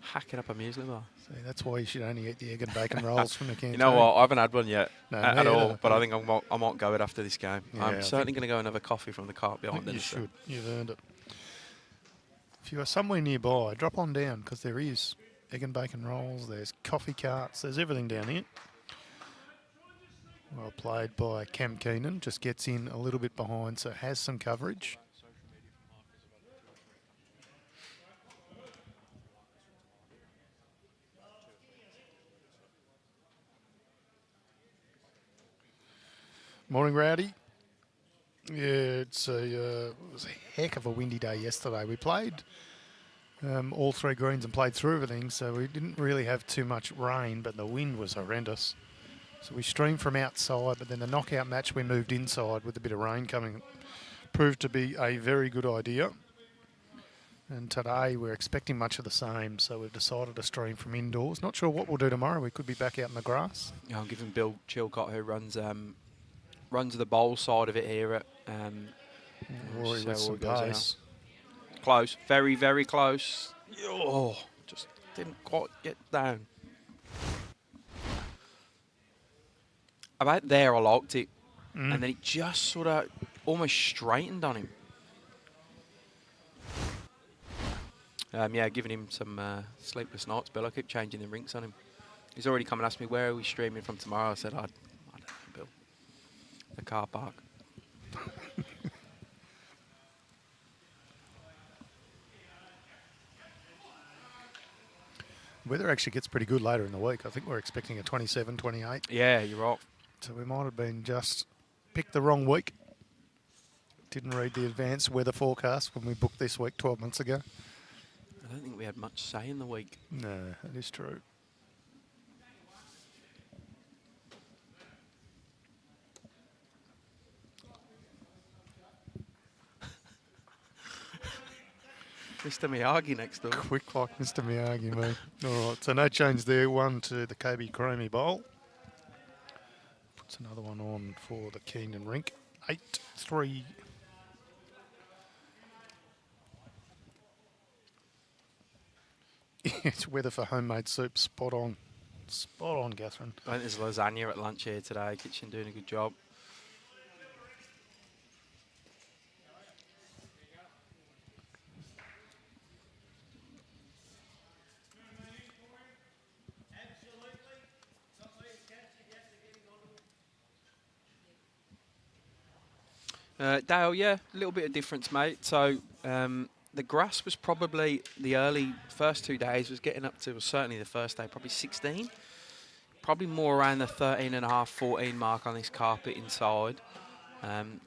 Hacking up a muesli bar. See, that's why you should only eat the egg and bacon rolls from the canteen. You know what? I haven't had one yet No, at me all, either. but I think I might go it after this game. Yeah, I'm I certainly going to go and have a coffee from the cart behind You us. should. You've earned it. If you are somewhere nearby, drop on down because there is egg and bacon rolls, there's coffee carts, there's everything down here. Well played by Cam Keenan, just gets in a little bit behind, so has some coverage. Morning, Rowdy. Yeah, it was a heck of a windy day yesterday. We played all 3 greens and played through everything, so we didn't really have too much rain, but the wind was horrendous. So we streamed from outside, but then the knockout match we moved inside with a bit of rain coming. Proved to be a very good idea. And today we're expecting much of the same, so we've decided to stream from indoors. Not sure what we'll do tomorrow. We could be back out in the grass. Yeah, I'm giving Bill Chilcott, who runs the bowl side of it here at Rory with some pace. Close, very, very close. Oh, just didn't quite get down. About there, I liked it. And then it just sort of almost straightened on him. Yeah, giving him some sleepless nights, Bill. I keep changing the rinks on him. He's already come and asked me, where are we streaming from tomorrow? I said, I don't know, Bill. The car park. Weather actually gets pretty good later in the week. I think we're expecting a 27, 28. Yeah, you're right. So we might have been just picked the wrong week. Didn't read the advanced weather forecast when we booked this week 12 months ago. I don't think we had much say in the week. No, that is true. Mr. Miyagi next door. Quick like Mr. Miyagi, mate. All right, so no change there. 1 to the Koby Cromie bowl. Puts another one on for the Keenan rink. 8-3. It's weather for homemade soup. Spot on. Spot on, Catherine. I think there's lasagna at lunch here today. Kitchen doing a good job. Dale, yeah, a little bit of difference, mate. So the grass was probably the early first 2 days was getting up to, well, certainly the first day, probably 16. Probably more around the 13.5, 14 mark on this carpet inside. And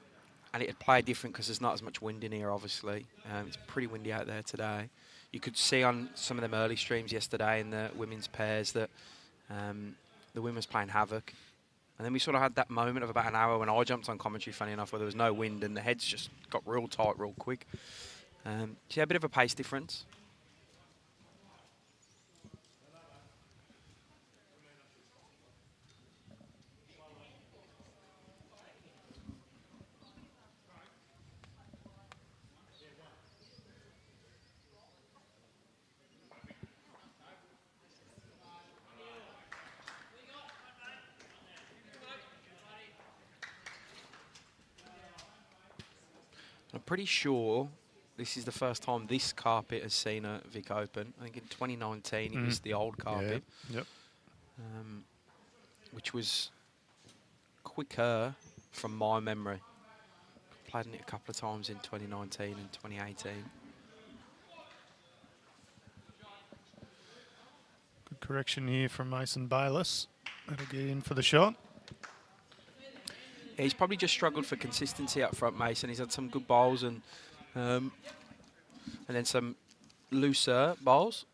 it had played different because there's not as much wind in here, obviously. It's pretty windy out there today. You could see on some of them early streams yesterday in the women's pairs that the women's playing havoc. And then we sort of had that moment of about an hour when I jumped on commentary, funny enough, where there was no wind and the heads just got real tight real quick. So yeah, a bit of a pace difference. I'm pretty sure this is the first time this carpet has seen a Vic Open. I think in 2019 it was the old carpet. Yeah. Yep. Which was quicker from my memory. Played in it a couple of times in 2019 and 2018. Good correction here from Mason Bayliss. That'll get in for the shot. He's probably just struggled for consistency up front, Mason. He's had some good bowls and then some looser bowls.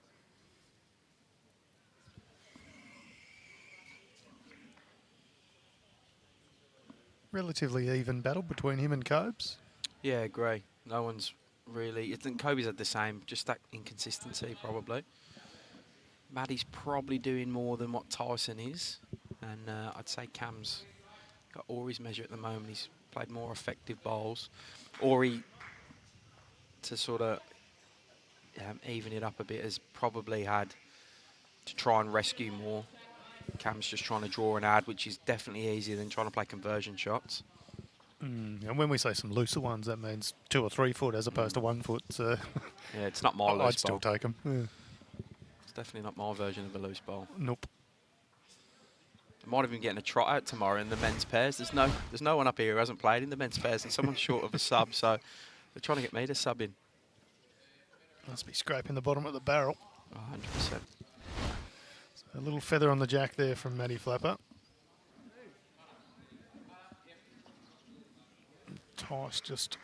Relatively even battle between him and Cobes. Yeah, agree. No one's really... I think Koby's had the same, just that inconsistency probably. Maddie's probably doing more than what Tyson is. And I'd say Cam's got Ori's measure at the moment. He's played more effective bowls. Ori, to sort of even it up a bit, has probably had to try and rescue more. Cam's just trying to draw and add, which is definitely easier than trying to play conversion shots. And when we say some looser ones, that means 2 or 3 foot as opposed to 1 foot. So yeah, it's not my loose I'd still bowl. take them. Yeah. It's definitely not my version of a loose bowl. Nope. I might have been getting a trot out tomorrow in the men's pairs. There's no one up here who hasn't played in the men's pairs, and someone's short of a sub, so they're trying to get me to sub in. Must be scraping the bottom of the barrel. 100%. A little feather on the jack there from Matty Flapper. Tice just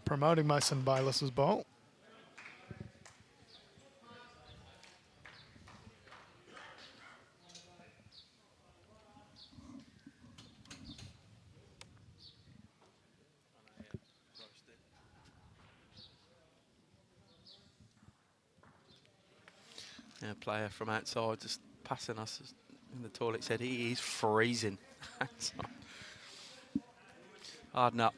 promoting Mason Bayliss's bowl. Yeah, player from outside just passing us in the toilet said he is freezing. Harden up.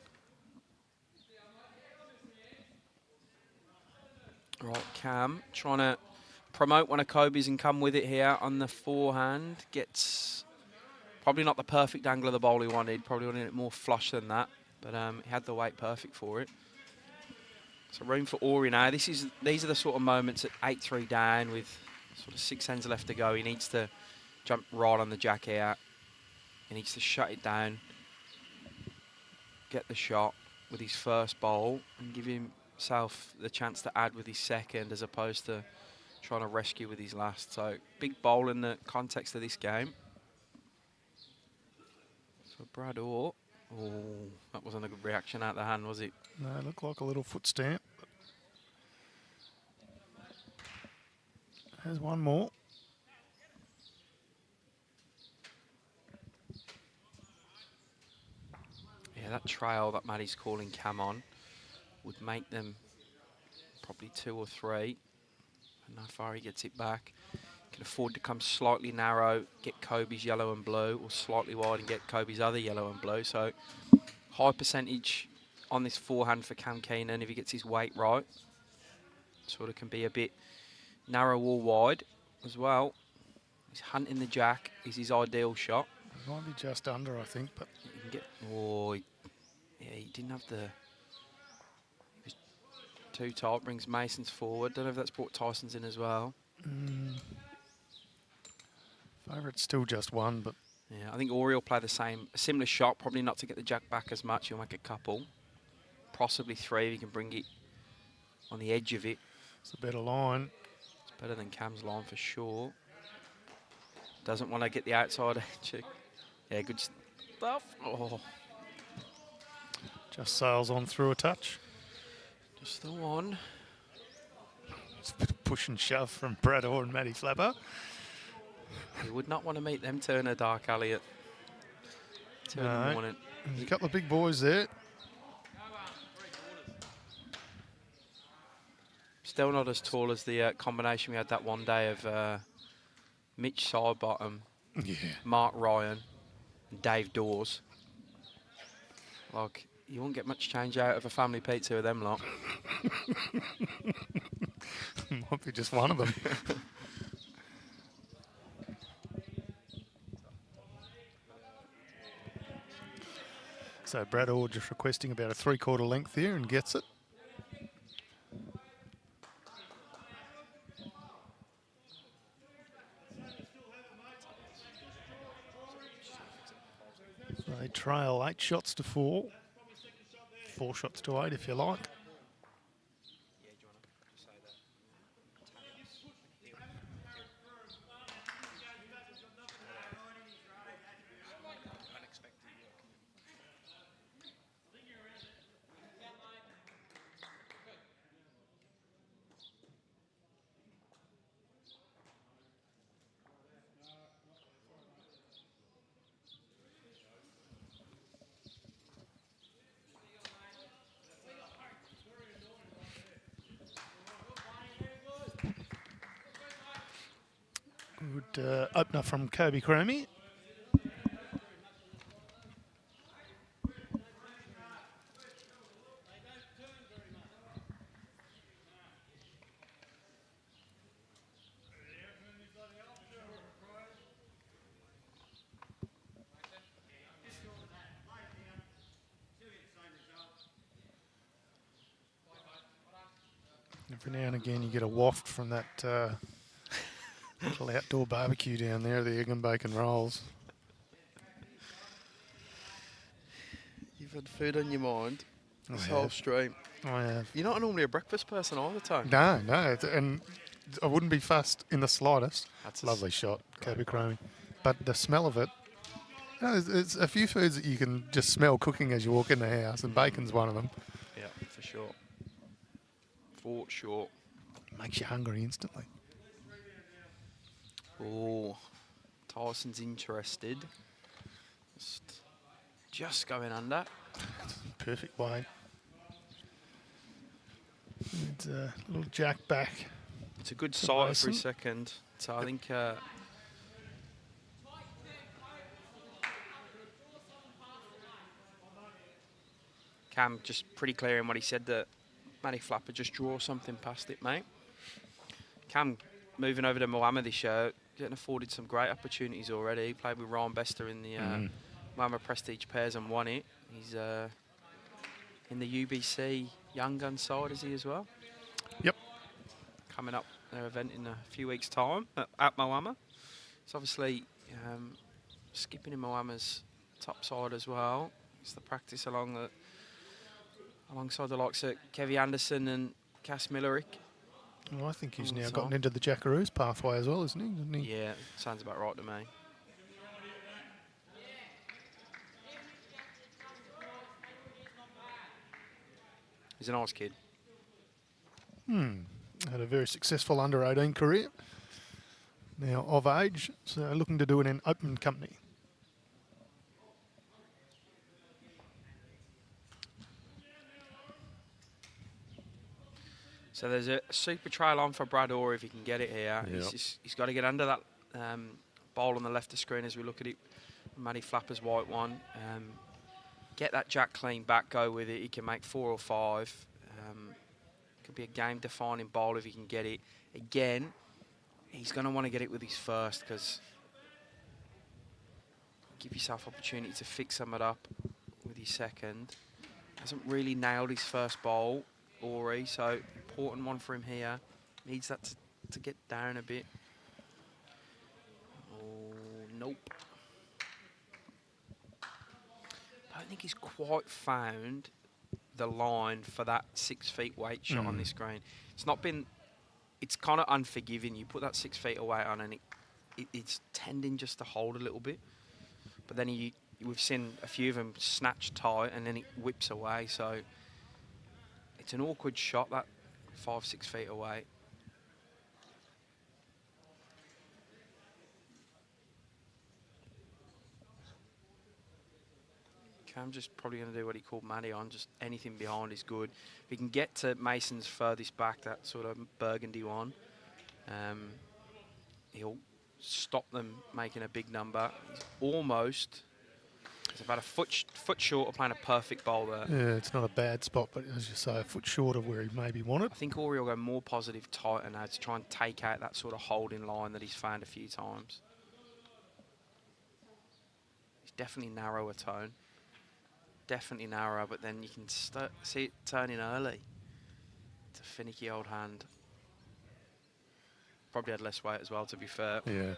Right, Cam trying to promote one of Koby's and come with it here on the forehand. Gets probably not the perfect angle of the bowl he wanted. Probably wanted it more flush than that, but he had the weight perfect for it. So room for Ori now. These are the sort of moments at 8-3 down with sort of 6 hands left to go. He needs to jump right on the jack here. He needs to shut it down, get the shot with his first bowl, and give himself the chance to add with his second as opposed to trying to rescue with his last. So big bowl in the context of this game. So Brad Orr. Oh, that wasn't a good reaction out the hand, was it? No, it looked like a little foot stamp. There's one more. Yeah, that trail that Maddie's calling Cam on would make them probably 2 or 3. And how far he gets it back. Can afford to come slightly narrow, get Koby's yellow and blue, or slightly wide and get Koby's other yellow and blue. So high percentage on this forehand for Cam Keenan if he gets his weight right. Sort of can be a bit narrow or wide as well. He's hunting the jack is his ideal shot. It might be just under, I think, but You can get, oh, he didn't have the, he was too tight, brings Mason's forward. Don't know if that's brought Tyson's in as well. favourite's still just one, but Yeah, I think Ori will play a similar shot, probably not to get the jack back as much. He'll make a couple, possibly 3 if he can bring it on the edge of it. it's a better line. It's better than Cam's line for sure. Doesn't want to get the outside edge. Yeah, good stuff. Oh, Just sails on through a touch. just the one. It's a bit of push and shove from Brad Orr and Matty Flapper. You would not want to meet them two in a dark alley at 2 in the No. morning. There's a couple of big boys there. Still not as tall as the combination we had that one day of Mitch Sidebottom, Yeah. Mark Ryan, and Dave Dawes. Like, you won't get much change out of a family pizza with them lot. Might be just one of them. So Brad Orr just requesting about a 3/4 length here and gets it. trail 8 shots to 4. 4 shots to 8 if you like. Good opener from Koby Cromie. Every now and again you get a waft from that little outdoor barbecue down there, the egg and bacon rolls. You've had food on your mind this I whole have. stream. I have. You're not normally a breakfast person all the time. No, and I wouldn't be fussed in the slightest. That's Lovely shot, Koby Cromie. But the smell of it, you know, there's a few foods that you can just smell cooking as you walk in the house, and bacon's one of them. Yeah, for sure. For sure. Makes you hungry instantly. Oh, Tyson's interested. Just going under. Perfect wide. And a little jack back. It's a good sight for a Tyson. second. So I think Cam just pretty clear in what he said, that Matty Flapper just draw something past it, mate. Cam moving over to Moama this year, getting afforded some great opportunities already. He played with Ryan Bester in the Moama Prestige Pairs and won it. He's in the UBC Young Gun side, is he as well? Yep. Coming up their event in a few weeks' time at Moama. It's obviously skipping in Moama's top side as well. It's the practice alongside the likes of Kevy Anderson and Cass Millerick. Well, I think he's All now the gotten time. into the Jackaroos pathway as well, isn't he? Isn't he? Yeah, sounds about right to me. He's a nice kid. Had a very successful under-18 career. Now of age, so looking to do it in open company. So there's a super trail on for Brad Orr if he can get it here. Yep. He's got to get under that ball on the left of screen as we look at it. Matty Flapper's white one. Get that jack clean back, go with it. He can make 4 or 5. Could be a game-defining ball if he can get it. Again, he's going to want to get it with his first, because give yourself opportunity to fix some it up with his second. Hasn't really nailed his first bowl, Ori, so important one for him here. Needs that to get down a bit. Oh, nope. I don't think he's quite found the line for that 6 feet weight shot on this green. It's not been, it's kind of unforgiving. You put that 6 feet of weight on and it's tending just to hold a little bit. But then we've seen a few of them snatch tight and then it whips away. So it's an awkward shot, that 5-6 feet away. Cam's just probably going to do what he called Matty on, just anything behind is good. If he can get to Mason's furthest back, that sort of burgundy one, he'll stop them making a big number. He's almost, it's about a foot short of playing a perfect bowl there. Yeah, it's not a bad spot, but as you say, a foot short of where he maybe wanted. I think Ori will go more positive tighter now to try and take out that sort of holding line that he's found a few times. He's definitely narrower tone. Definitely narrow, but then you can see it turning early. It's a finicky old hand. Probably had less weight as well, to be fair. Yeah.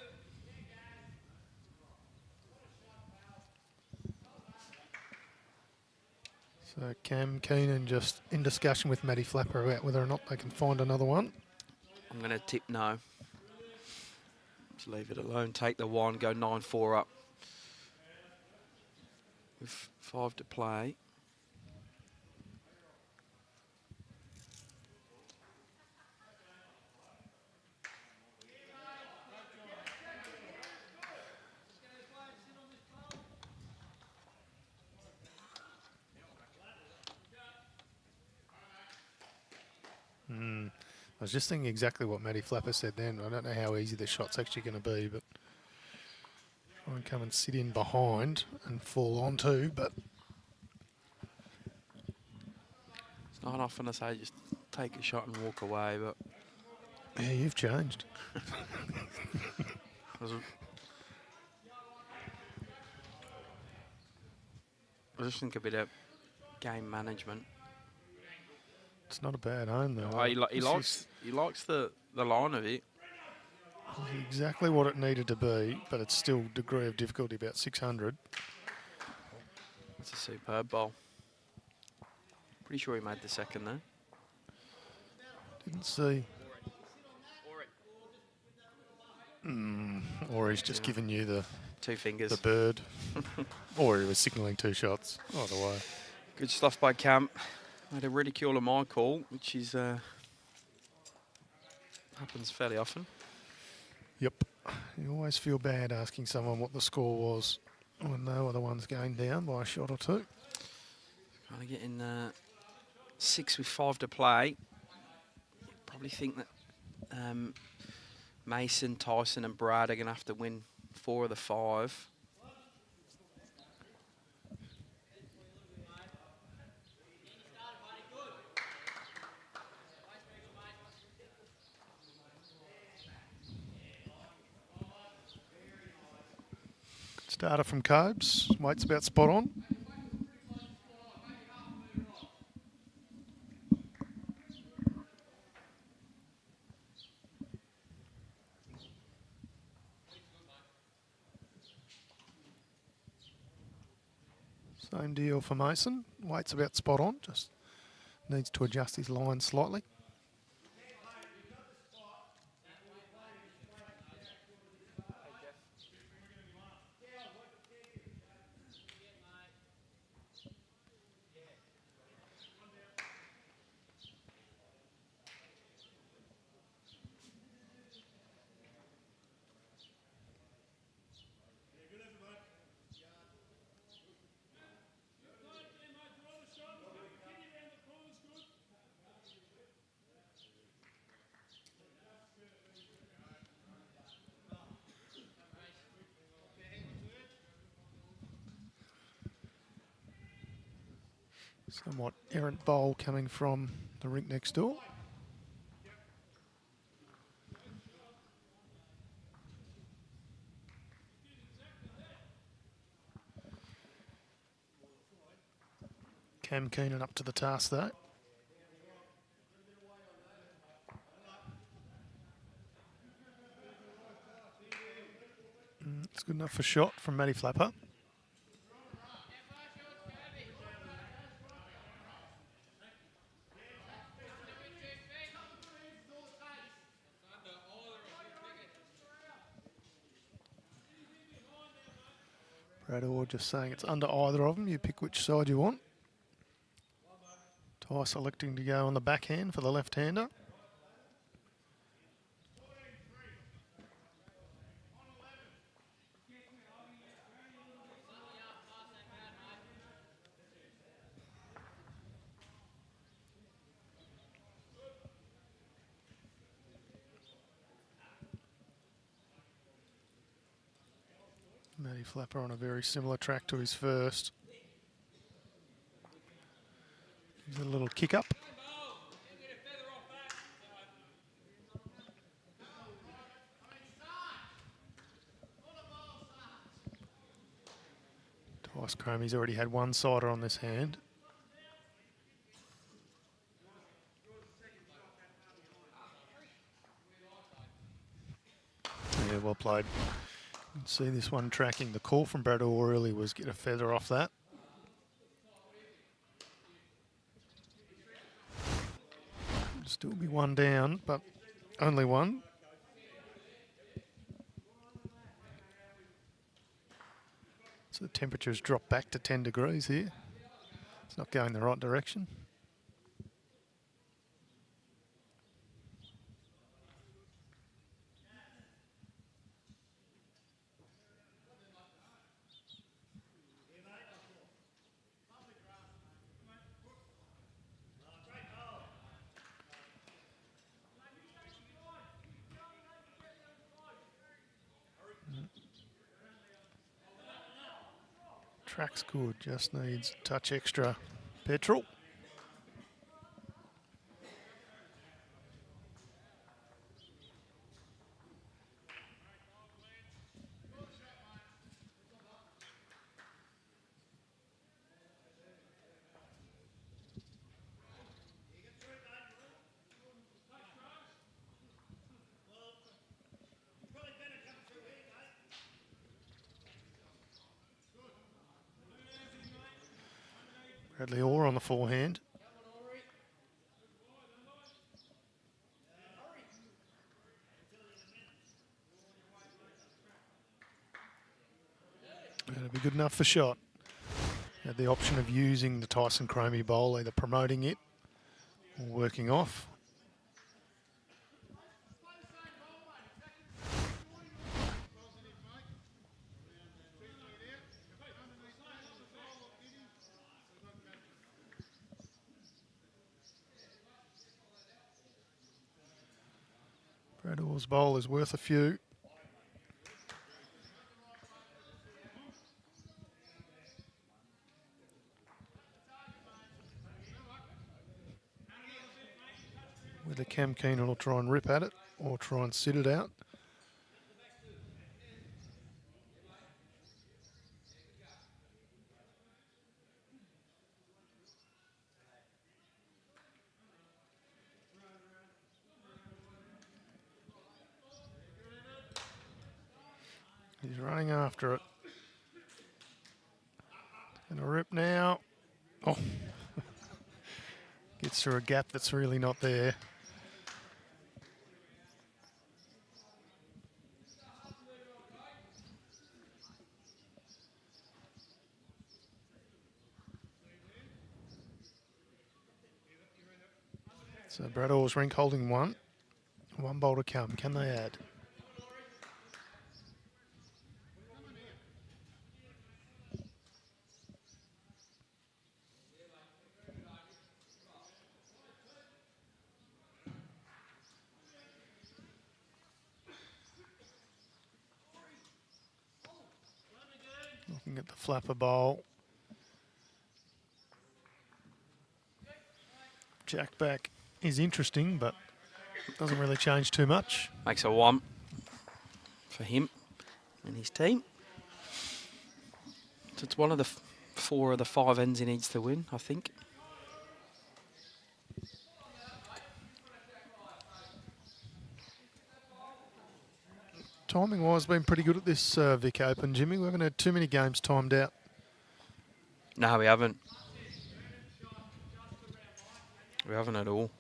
So Cam Keenan just in discussion with Matty Flapper about whether or not they can find another one. I'm going to tip no. Just leave it alone. Take the one, go 9-4 up. With 5 to play. I was just thinking exactly what Matty Flapper said then. I don't know how easy the shot's actually going to be, but try and come and sit in behind and fall on too, but It's not often I say just take a shot and walk away, but yeah, you've changed. I just think a bit of game management. It's not a bad aim though. Oh, he likes the line of it. Exactly what it needed to be, but it's still degree of difficulty about 600. It's a superb bowl. Pretty sure he made the second though. Didn't see. Or he's just giving you the 2 fingers. the bird. Or he was signalling 2 shots. Either way. Good stuff by Cam. Made a ridicule of my call, which is happens fairly often. Yep. You always feel bad asking someone what the score was when they were the ones going down by a shot or 2. Kind of getting 6 with 5 to play. Probably think that Mason, Tyson and Brad are going to have to win 4 of the 5. Starter from Cobes. Weight's about spot on. Same deal for Mason. Weight's about spot on. Just needs to adjust his line slightly. Somewhat errant bowl coming from the rink next door. Cam Keenan up to the task though. It's good enough for shot from Matty Flapper. Brad Orr just saying it's under either of them. You pick which side you want. Tyson electing to go on the backhand for the left-hander. Matty Flapper on a very similar track to his first. Gives it a little kick up. Twice Cromie's already had one sider on this hand. Yeah, well played. You can see this one tracking. The call from Brad Orr early was get a feather off that. Still be one down, but only one. So the temperature's dropped back to 10 degrees here. It's not going the right direction. Track's good, just needs a touch extra petrol. Bradley Orr on the forehand. That'll be good enough for shot. Had the option of using the Tyson Cromie bowl, either promoting it or working off. Brad Orr's bowl is worth a few. Whether Cam Keenan will try and rip at it or try and sit it out. He's running after it. And a rip now. Oh. Gets through a gap that's really not there. So Brad Orr's rink holding one. One bowl to come. Can they add? Looking at the flapper bowl. Jack back is interesting, but doesn't really change too much. Makes a 1 for him and his team. So it's one of the 4 of the 5 ends he needs to win, I think. Timing-wise, been pretty good at this Vic Open, Jimmy. We haven't had too many games timed out. No, we haven't. We haven't at all.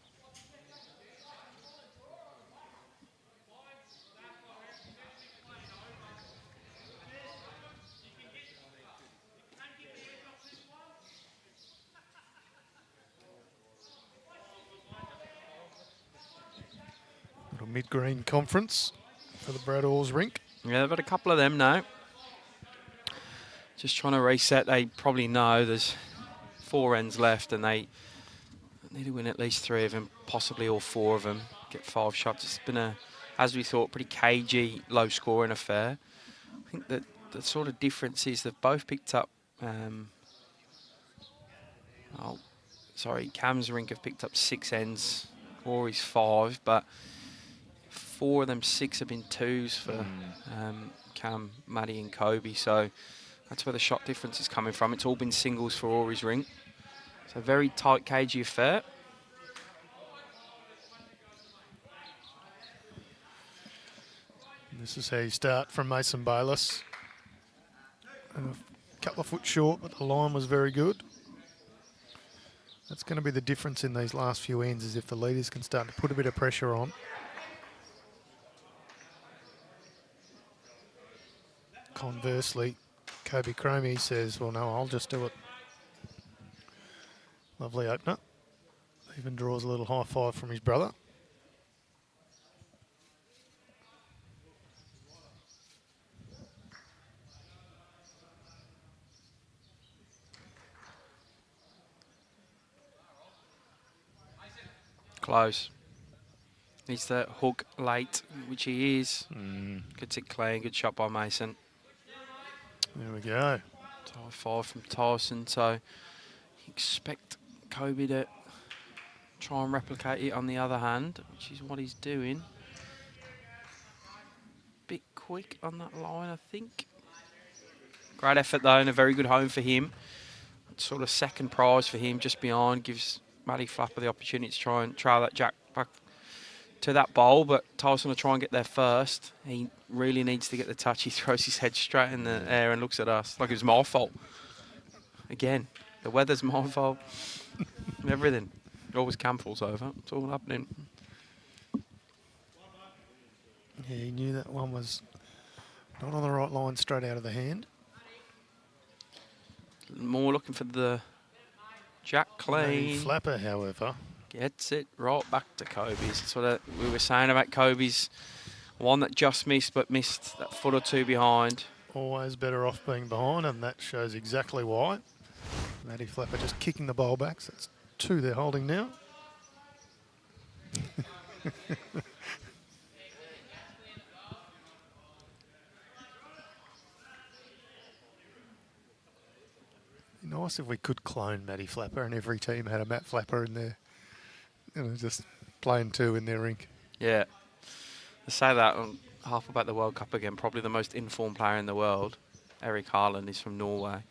Little mid-green conference for the Brad Orr's rink. Yeah, they've got a couple of them now. Just trying to reset. They probably know there's 4 ends left and they need to win at least 3 of them, possibly all 4 of them, get 5 shots. It's been a, as we thought, pretty cagey, low-scoring affair. I think that the sort of difference is they've both picked up... Cam's rink have picked up 6 ends, Rory's 5, but 4 of them 6 have been 2s for Cam, Maddie and Koby, so that's where the shot difference is coming from. It's all been singles for Rory's rink. So very tight, cagey affair. This is how you start from Mason Bayliss. A couple of foot short, but the line was very good. That's going to be the difference in these last few ends, is if the leaders can start to put a bit of pressure on. Conversely, Koby Cromie says, well, no, I'll just do it. Lovely opener. Even draws a little high five from his brother. Close. Needs the hook late, which he is. Good tick clean, good shot by Mason. There we go. Tie 5 from Tyson, so you expect Koby to try and replicate it on the other hand, which is what he's doing. Bit quick on that line, I think. Great effort though, and a very good home for him. Sort of second prize for him, just behind, gives Matty Flapper the opportunity to try and trail that jack back to that bowl, but Tyson will try and get there first. He really needs to get the touch. He throws his head straight in the air and looks at us like it was my fault. Again, the weather's my fault. Everything. Always Cam falls over. It's all happening. Yeah, he knew that one was not on the right line straight out of the hand. More looking for the jack clean. Flapper, however, gets it right back to Koby's. That's what we were saying about Koby's. One that just missed, but missed that foot or two behind. always better off being behind, and that shows exactly why. Matty Flapper just kicking the bowl back, so that's 2 they're holding now. Nice if we could clone Matty Flapper and every team had a Matt Flapper in there. You know, just playing 2 in their rink. Yeah. To say that on half about the World Cup again, probably the most informed player in the world, Erik Haaland, is from Norway.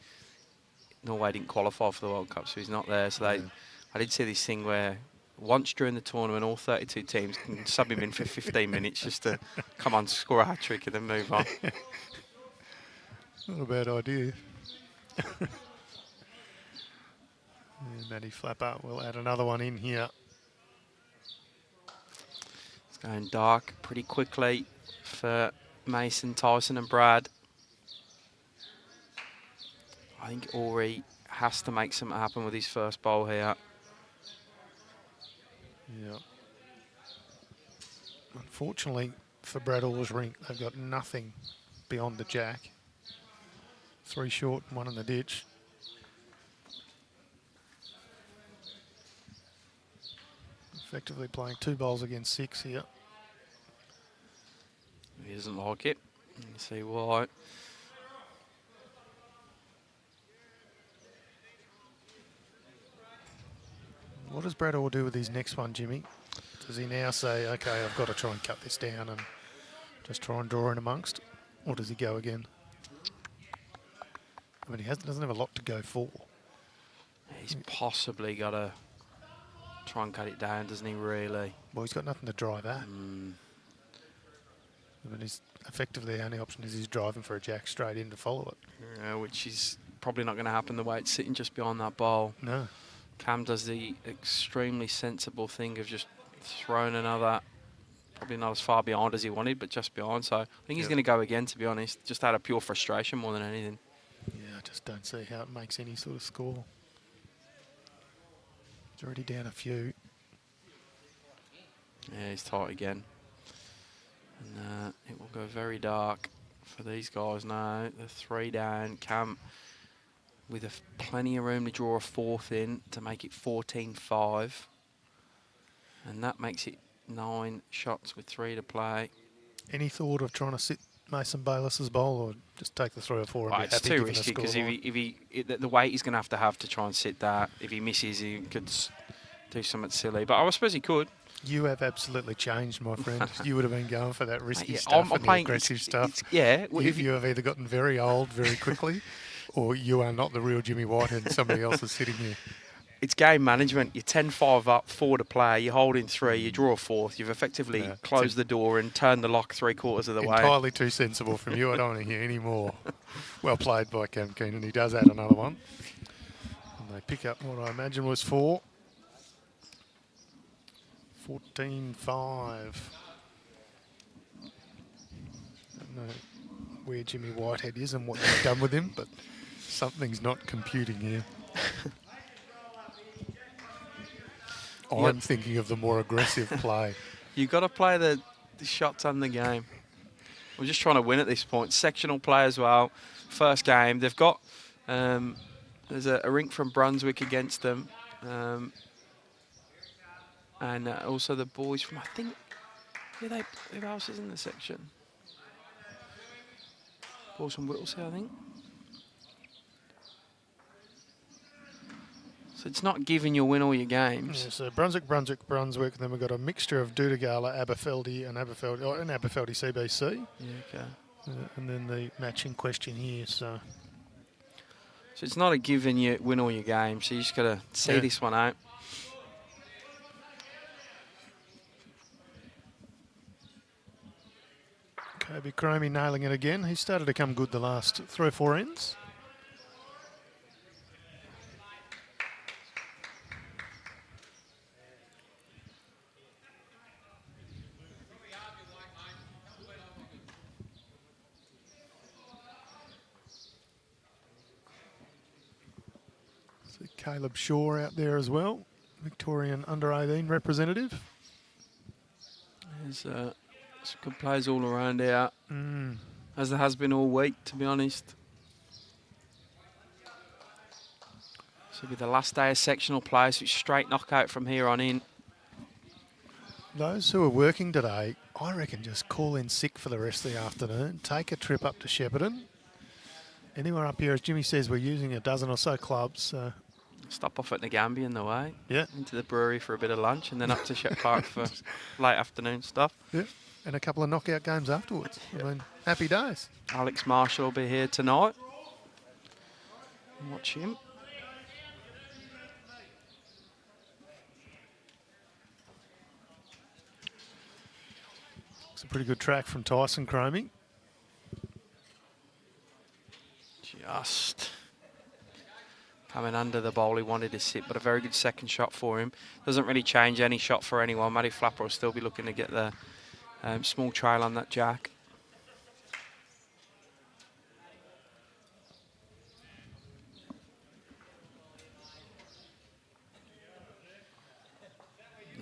Norway didn't qualify for the World Cup, so he's not there. So I did see this thing where once during the tournament, all 32 teams can sub him in for 15 minutes just to come on, score a hat-trick and then move on. Not a bad idea. Matty Flapper will add another one in here. It's going dark pretty quickly for Mason, Tyson and Brad. I think Ori has to make something happen with his first bowl here. Yeah. Unfortunately for Brad Orr's rink, they've got nothing beyond the jack. 3 short and 1 in the ditch. Effectively playing 2 bowls against 6 here. He doesn't like it. You can see why. What does Brad Orr do with his next one, Jimmy? Does he now say, okay, I've got to try and cut this down and just try and draw in amongst? Or does he go again? I mean, he doesn't have a lot to go for. He's possibly got to try and cut it down, doesn't he, really? Well, he's got nothing to drive at. I mean, he's effectively the only option is he's driving for a jack straight in to follow it. Yeah, which is probably not going to happen the way it's sitting just behind that bowl. No. Cam does the extremely sensible thing of just throwing another, probably not as far behind as he wanted, but just behind. So I think he's going to go again, to be honest, just out of pure frustration more than anything. Yeah, I just don't see how it makes any sort of score. He's already down a few. Yeah, he's tight again. And it will go very dark for these guys now. The 3 down. Cam with plenty of room to draw a 4th in to make it 14-5. And that makes it 9 shots with 3 to play. Any thought of trying to sit Mason Bayliss's bowl or just take the 3 or 4 and be It's happy too given risky the because the weight he's going to have to try and sit that. If he misses, he could do something silly. But I suppose he could. You have absolutely changed, my friend. You would have been going for that risky Yeah, stuff I'm and the playing, aggressive stuff. Well, You have either gotten very old very quickly or you are not the real Jimmy White and somebody else is sitting here. It's game management. You're 10-5 up, 4 to play. You're holding 3. You draw a 4th. You've effectively closed the door and turned the lock 3/4 of the way. Entirely too sensible from you. I don't want to hear any more. Well played by Cam Keenan. He does add another one. And they pick up what I imagine was 4. 14-5. Don't know where Jimmy Whitehead is and what they've done with him, but something's not computing here. I'm thinking of the more aggressive play. You've got to play the shots on the game. We're just trying to win at this point. Sectional play as well. First game. They've got, there's a rink from Brunswick against them. And also the boys from, I think, who else is in the section? Boys from Whittlesea, I think. So it's not giving you win all your games. Yeah, so Brunswick, Brunswick. Then we've got a mixture of Dudagala, Aberfeldy, and Aberfeldy CBC. Yeah, okay. And then the matching question here. So it's not a giving you win all your games. So you just got to see this one out. Koby Cromie nailing it again. He started to come good the last 3 or 4 ends. Caleb Shaw out there as well, Victorian under-18 representative. There's some good players all around here, as there has been all week, to be honest. This will be the last day of sectional play, so it's straight knockout from here on in. Those who are working today, I reckon just call in sick for the rest of the afternoon, take a trip up to Shepparton. Anywhere up here, as Jimmy says, we're using a dozen or so clubs. Stop off at Nagambie on the way. Yeah. Into the brewery for a bit of lunch and then up to Shep Park for late afternoon stuff. Yeah. And a couple of knockout games afterwards. I mean, happy days. Alex Marshall will be here tonight. Watch him. It's a pretty good track from Tyson Cromie. Just coming under the bowl, he wanted to sit, but a very good second shot for him. Doesn't really change any shot for anyone. Matty Flapper will still be looking to get the small trail on that jack.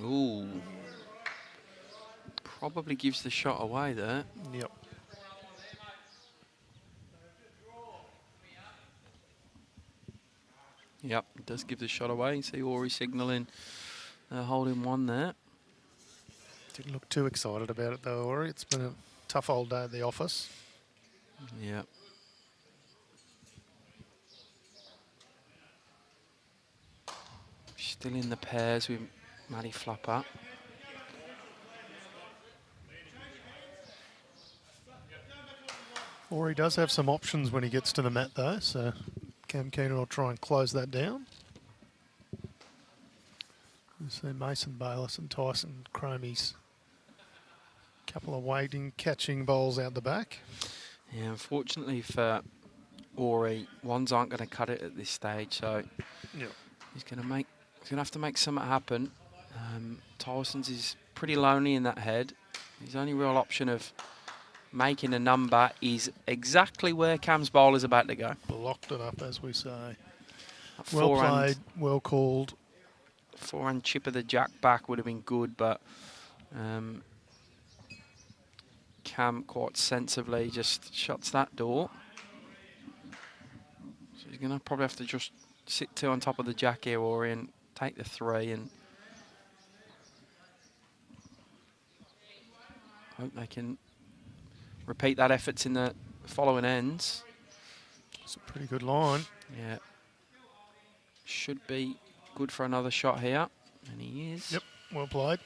Ooh. Probably gives the shot away there. Yep. Yep, it does give the shot away. You see Ori signalling holding one there. Didn't look too excited about it though, Ori. It's been a tough old day at the office. Yeah. Still in the pairs with Matty Flapper. Ori does have some options when he gets to the mat though, so Cam Keenan will try and close that down. You see Mason Bayliss and Tyson Cromie's couple of waiting, catching bowls out the back. Yeah, unfortunately for Ori, ones aren't going to cut it at this stage, so he's going to have to make something happen. Tyson's is pretty lonely in that head. His only real option of making a number is exactly where Cam's bowl is about to go. Blocked it up, as we say. Well played, well called. Forehand chip of the jack back would have been good, but Cam quite sensibly just shuts that door. So he's going to probably have to just sit 2 on top of the jack here, Ori, and take the 3 and hope they can repeat that efforts in the following ends. It's a pretty good line. Yeah. Should be good for another shot here. And he is. Yep, well played.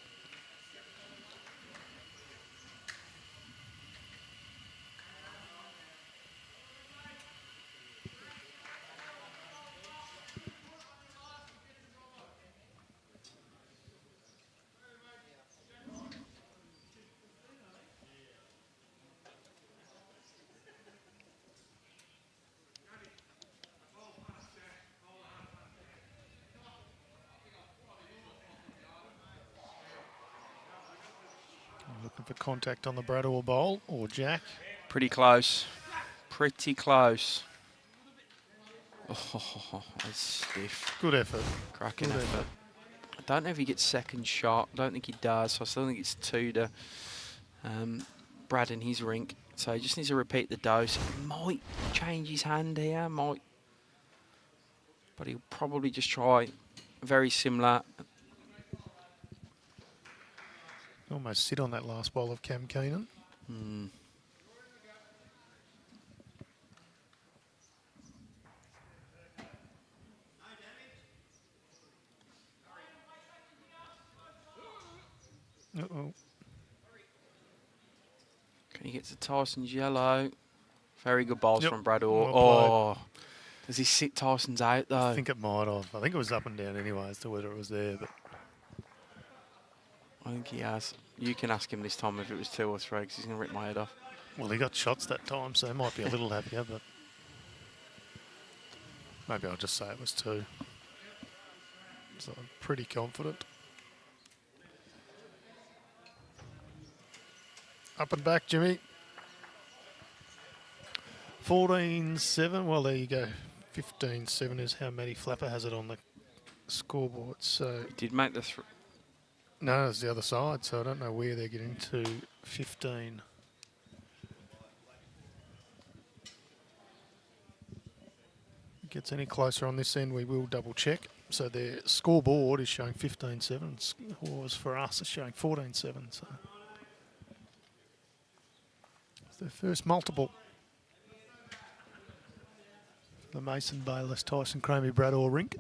for contact on the Brador bowl or Jack. Pretty close. Pretty close. Oh, that's stiff. Good effort. Cracking Good effort. I don't know if he gets second shot. I don't think he does. So I still think it's 2 to Brad in his rink. So he just needs to repeat the dose. He might change his hand here, might. But he'll probably just try very similar. Almost sit on that last bowl of Cam Keenan. Uh-oh. Can he get to Tyson's yellow? Very good bowls from Brador. Well Oh, does he sit Tyson's out though? I think it might have. I think it was up and down anyway as to whether it was there. But I think he has. You can ask him this time if it was 2 or 3 because he's going to rip my head off. well, he got shots that time, so he might be a little happier. But maybe I'll just say it was 2. So I'm pretty confident. Up and back, Jimmy. 14-7. Well, there you go. 15-7 is how Matty Flapper has it on the scoreboard. So He did make the no, it's the other side. So I don't know where they're getting to 15. Gets any closer on this end, we will double check. So their scoreboard is showing 15-7. Scores for us is showing 14-7. So it's their first multiple. The Mason Bayliss, Tyson Cromie, Brador rink.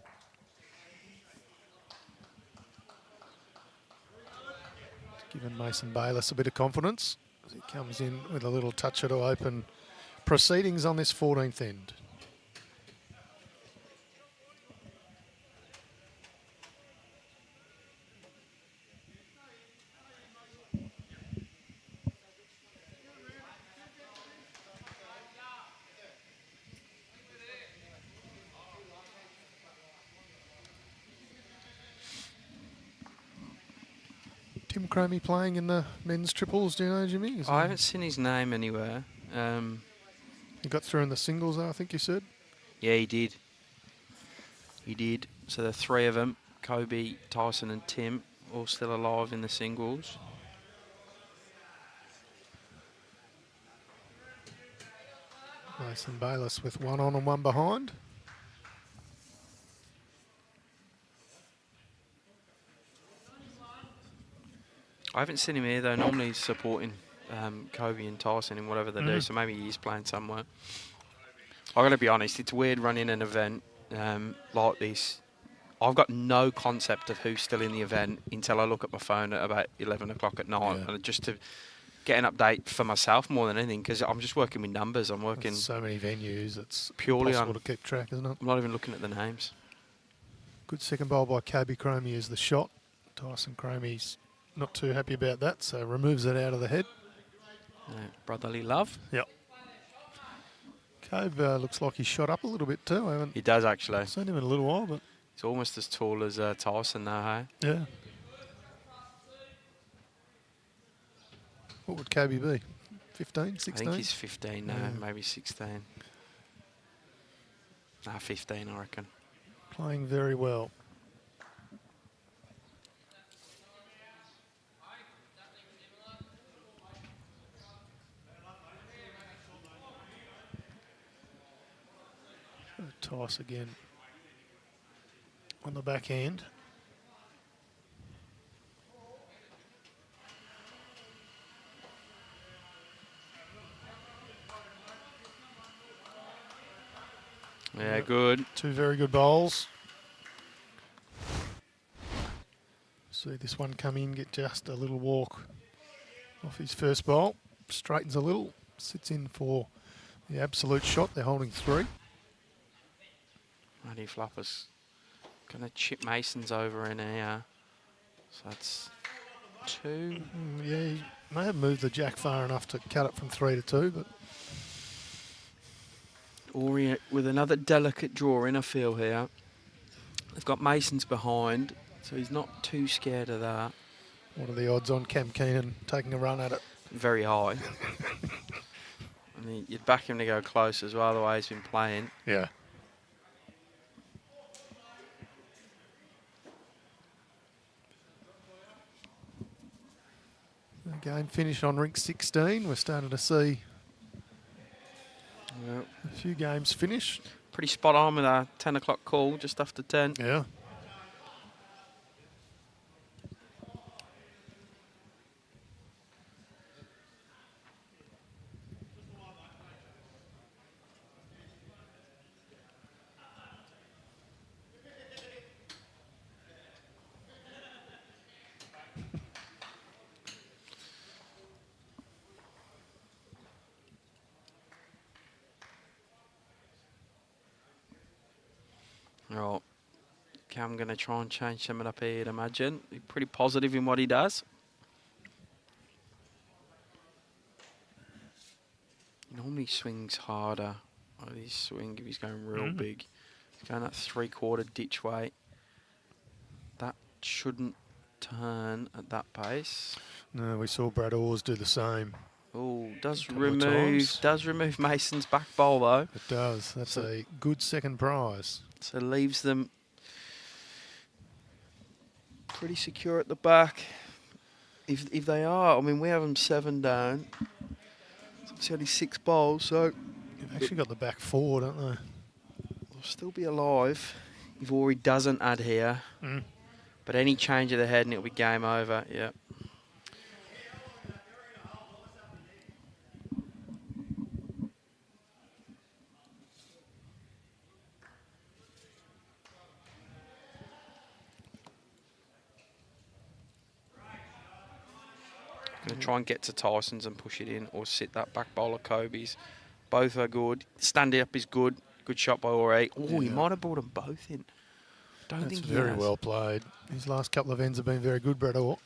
It's given Mason Bayliss a bit of confidence as he comes in with a little toucher to open proceedings on this 14th end. Tim Cromie playing in the men's triples, do you know, Jimmy? I haven't seen his name anywhere. He got through in the singles, I think you said. Yeah, he did. He did. So the 3 of them, Koby, Tyson and Tim, all still alive in the singles. Mason Bayliss with 1 on and 1 behind. I haven't seen him here though. Normally he's supporting Koby and Tyson in whatever they do, so maybe he's playing somewhere. I've got to be honest, it's weird running an event like this. I've got no concept of who's still in the event until I look at my phone at about 11 o'clock at night, and just to get an update for myself more than anything, because I'm just working with numbers. I'm working There's so many venues, it's purely impossible on. to keep track, isn't it? I'm not even looking at the names. Good second bowl by Koby Cromie is the shot. Tyson Cromie's not too happy about that, so removes it out of the head. Brotherly love. Yep. Kobe looks like he's shot up a little bit too. I haven't He does actually. seen him in a little while, but He's almost as tall as Tyson now, hey? yeah. What would Kobe be? 15, 16? I think he's 15 now, Yeah. maybe 16. Nah, 15 I reckon. Playing very well. Toss again on the backhand. Yeah, good. 2 very good bowls. See this one come in, get just a little walk off his first bowl. Straightens a little, sits in for the absolute shot. They're holding 3. Matty Flapper's going to chip Mason's over in here. So that's 2. Yeah, he may have moved the jack far enough to cut it from 3 to 2, but Ori with another delicate drawing, I feel here. They've got Mason's behind, so he's not too scared of that. What are the odds on Cam Keenan taking a run at it? Very high. I mean, you'd back him to go close as well, the way he's been playing. Yeah. The game finished on rink 16. We're starting to see Yep. a few games finish. Pretty spot on with our 10 o'clock call, just after 10. Yeah. Right. Cam going to try and change something up here, I'd imagine. He's pretty positive in what he does. Normally swings harder. Oh, his swing if he's going real big. He's going that 3/4 ditch weight. That shouldn't turn at that pace. No, we saw Brad Orrs do the same. Oh, does Couple of times. remove Mason's back bowl though. It does. That's a good second prize. So leaves them pretty secure at the back. If they are, I mean, we have them 7 down. It's only 6 bowls, so You've actually got the back 4, don't they? they'll still be alive if Ori doesn't add here. But any change of the head and it'll be game over. Yeah. Going to try and get to Tyson's and push it in, or sit that back bowler Koby's. Both are good. Stand up is good. Good shot by Ori. Oh, he might have brought them both in. Don't That's think he very has. well played. His last couple of ends have been very good, Brad Orr.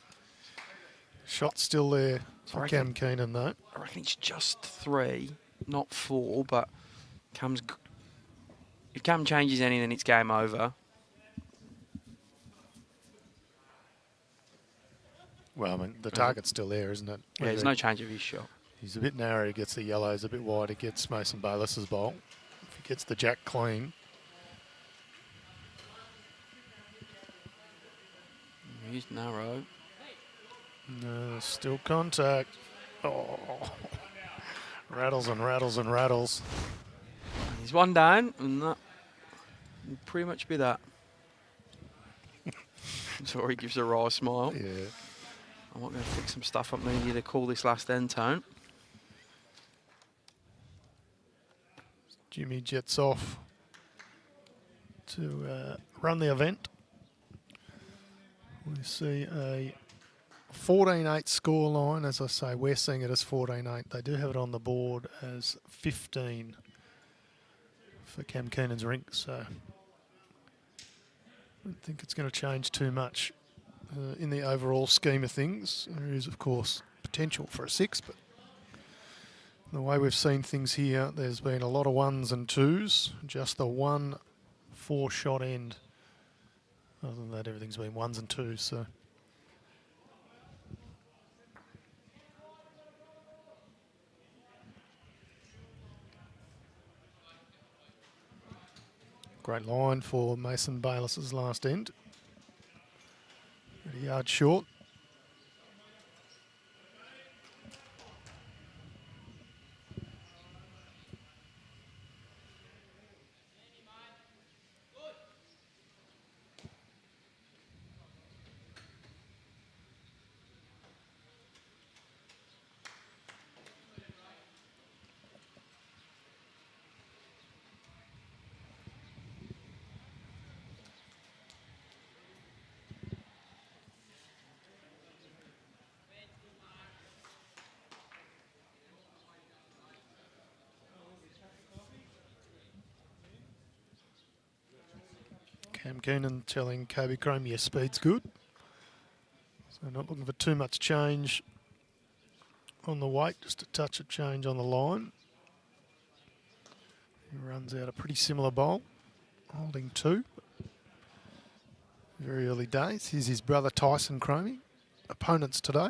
Shot's still there for I Cam reckon- Keenan, though. I reckon it's just 3, not 4, but Cam's... If Cam changes any, then it's game over. Well, I mean, the target's still there, isn't it? Yeah, there's no change of his shot. He's a bit narrow, he gets the yellows, a bit wide, he gets Mason Bayliss's bowl. If he gets the jack clean, He's narrow. no, still contact. Oh, rattles and rattles and rattles. He's 1 down, and that will pretty much be that. So he gives a wry smile. Yeah. I'm not going to fix some stuff up needed to call this last end tone. Jimmy jets off to run the event. We see a 14-8 score line. As I say, we're seeing it as 14-8. They do have it on the board as 15 for Cam Keenan's rink, so I don't think it's going to change too much in the overall scheme of things. There is, of course, potential for a 6, but the way we've seen things here, there's been a lot of 1s and 2s, just the 1 4-shot end. Other than that, everything's been 1s and 2s, so. Great line for Mason Bayliss's last end. 30 yards short. Cam Keenan telling Koby Cromie your speed's good. So not looking for too much change on the weight, just a touch of change on the line. He runs out a pretty similar bowl, holding 2. Very early days. Here's his brother Tyson Cromie. opponents today.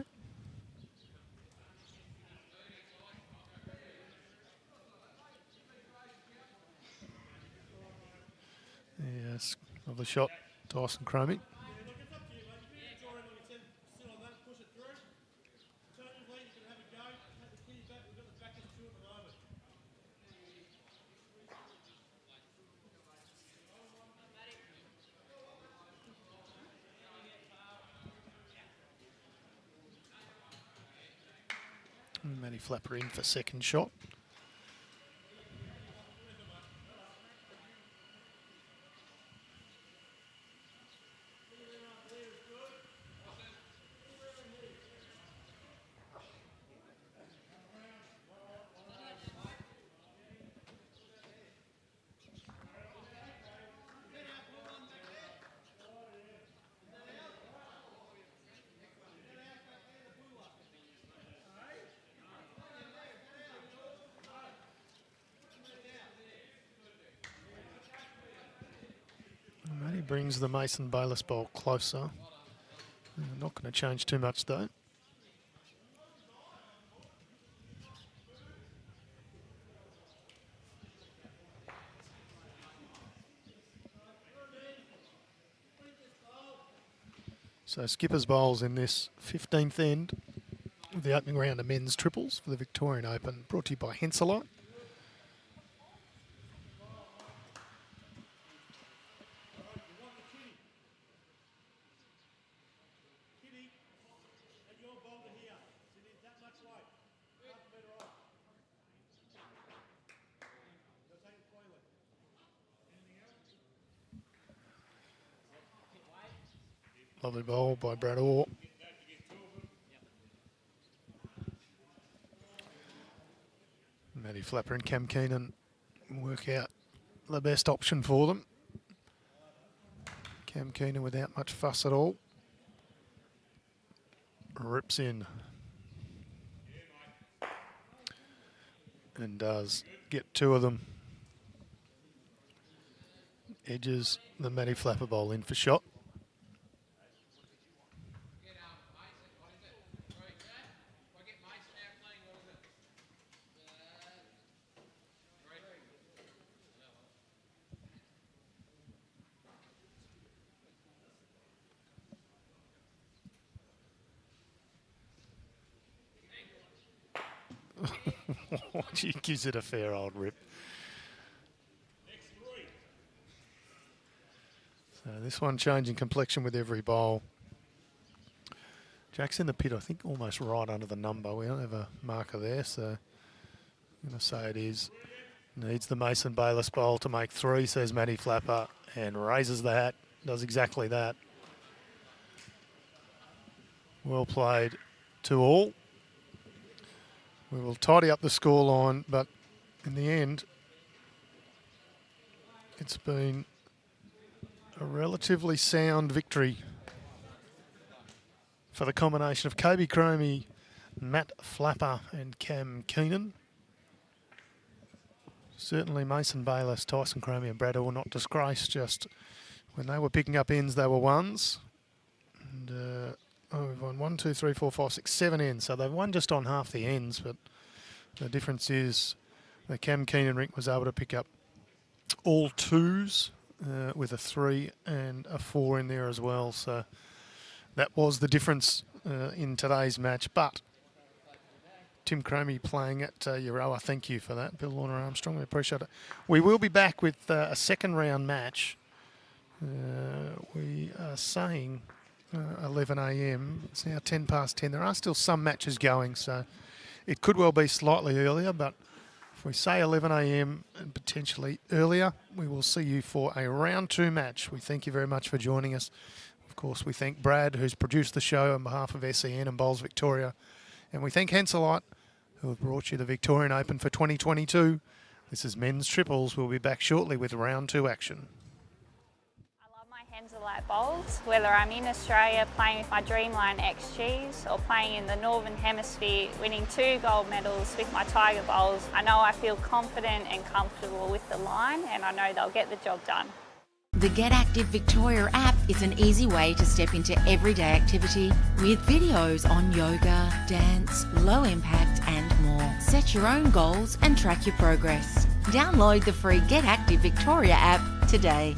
Yes, lovely shot, Tyson Cromie. Matty Flapper in for second shot. Matty brings the Mason Bayliss bowl closer. Not going to change too much though. So Skipper's bowls in this 15th end of the opening round of men's triples for the Victorian Open, brought to you by Henselite. Lovely bowl by Brad Orr. Matty Flapper and Cam Keenan work out the best option for them. Cam Keenan without much fuss at all. Rips in. And does get two of them. Edges the Matty Flapper bowl in for shot. She gives it a fair old rip. So this one changing complexion with every bowl. Jack's in the pit, I think, almost right under the number. We don't have a marker there, so I'm going to say it is. Needs the Mason Bayliss bowl to make three, says Matty Flapper, and raises the hat. Does exactly that. Well played to all. We will tidy up the scoreline, but in the end, it's been a relatively sound victory for the combination of Koby Cromie, Matt Flapper and Cam Keenan. Certainly Mason Bayliss, Tyson Cromie and Brad Orr not disgraced. Just when they were picking up ends, they were ones. And we've won 1, 2, 3, 4, 5, 6, 7 ends. So they've won just on half the ends, but the difference is the Cam Keenan rink was able to pick up all twos with a 3 and a 4 in there as well. So that was the difference in today's match. But Tim Cromie playing at Euroa, thank you for that. Bill Lorna Armstrong, we appreciate it. We will be back with a second round match. We are saying 11 a.m. It's now 10 past 10. There are still some matches going, so it could well be slightly earlier, but if we say 11 a.m. and potentially earlier, we will see you for a round 2 match. We thank you very much for joining us. Of course, we thank Brad, who's produced the show on behalf of SEN and Bowls Victoria. And we thank Henselite, who have brought you the Victorian Open for 2022. This is Men's Triples. We'll be back shortly with round 2 action. I love my Henselite bowls, whether I'm in Australia playing with my Dreamline XGs or playing in the Northern Hemisphere, winning 2 gold medals with my Tiger bowls. I know I feel confident and comfortable with the line, and I know they'll get the job done. The Get Active Victoria app is an easy way to step into everyday activity with videos on yoga, dance, low impact and more. Set your own goals and track your progress. Download the free Get Active Victoria app today.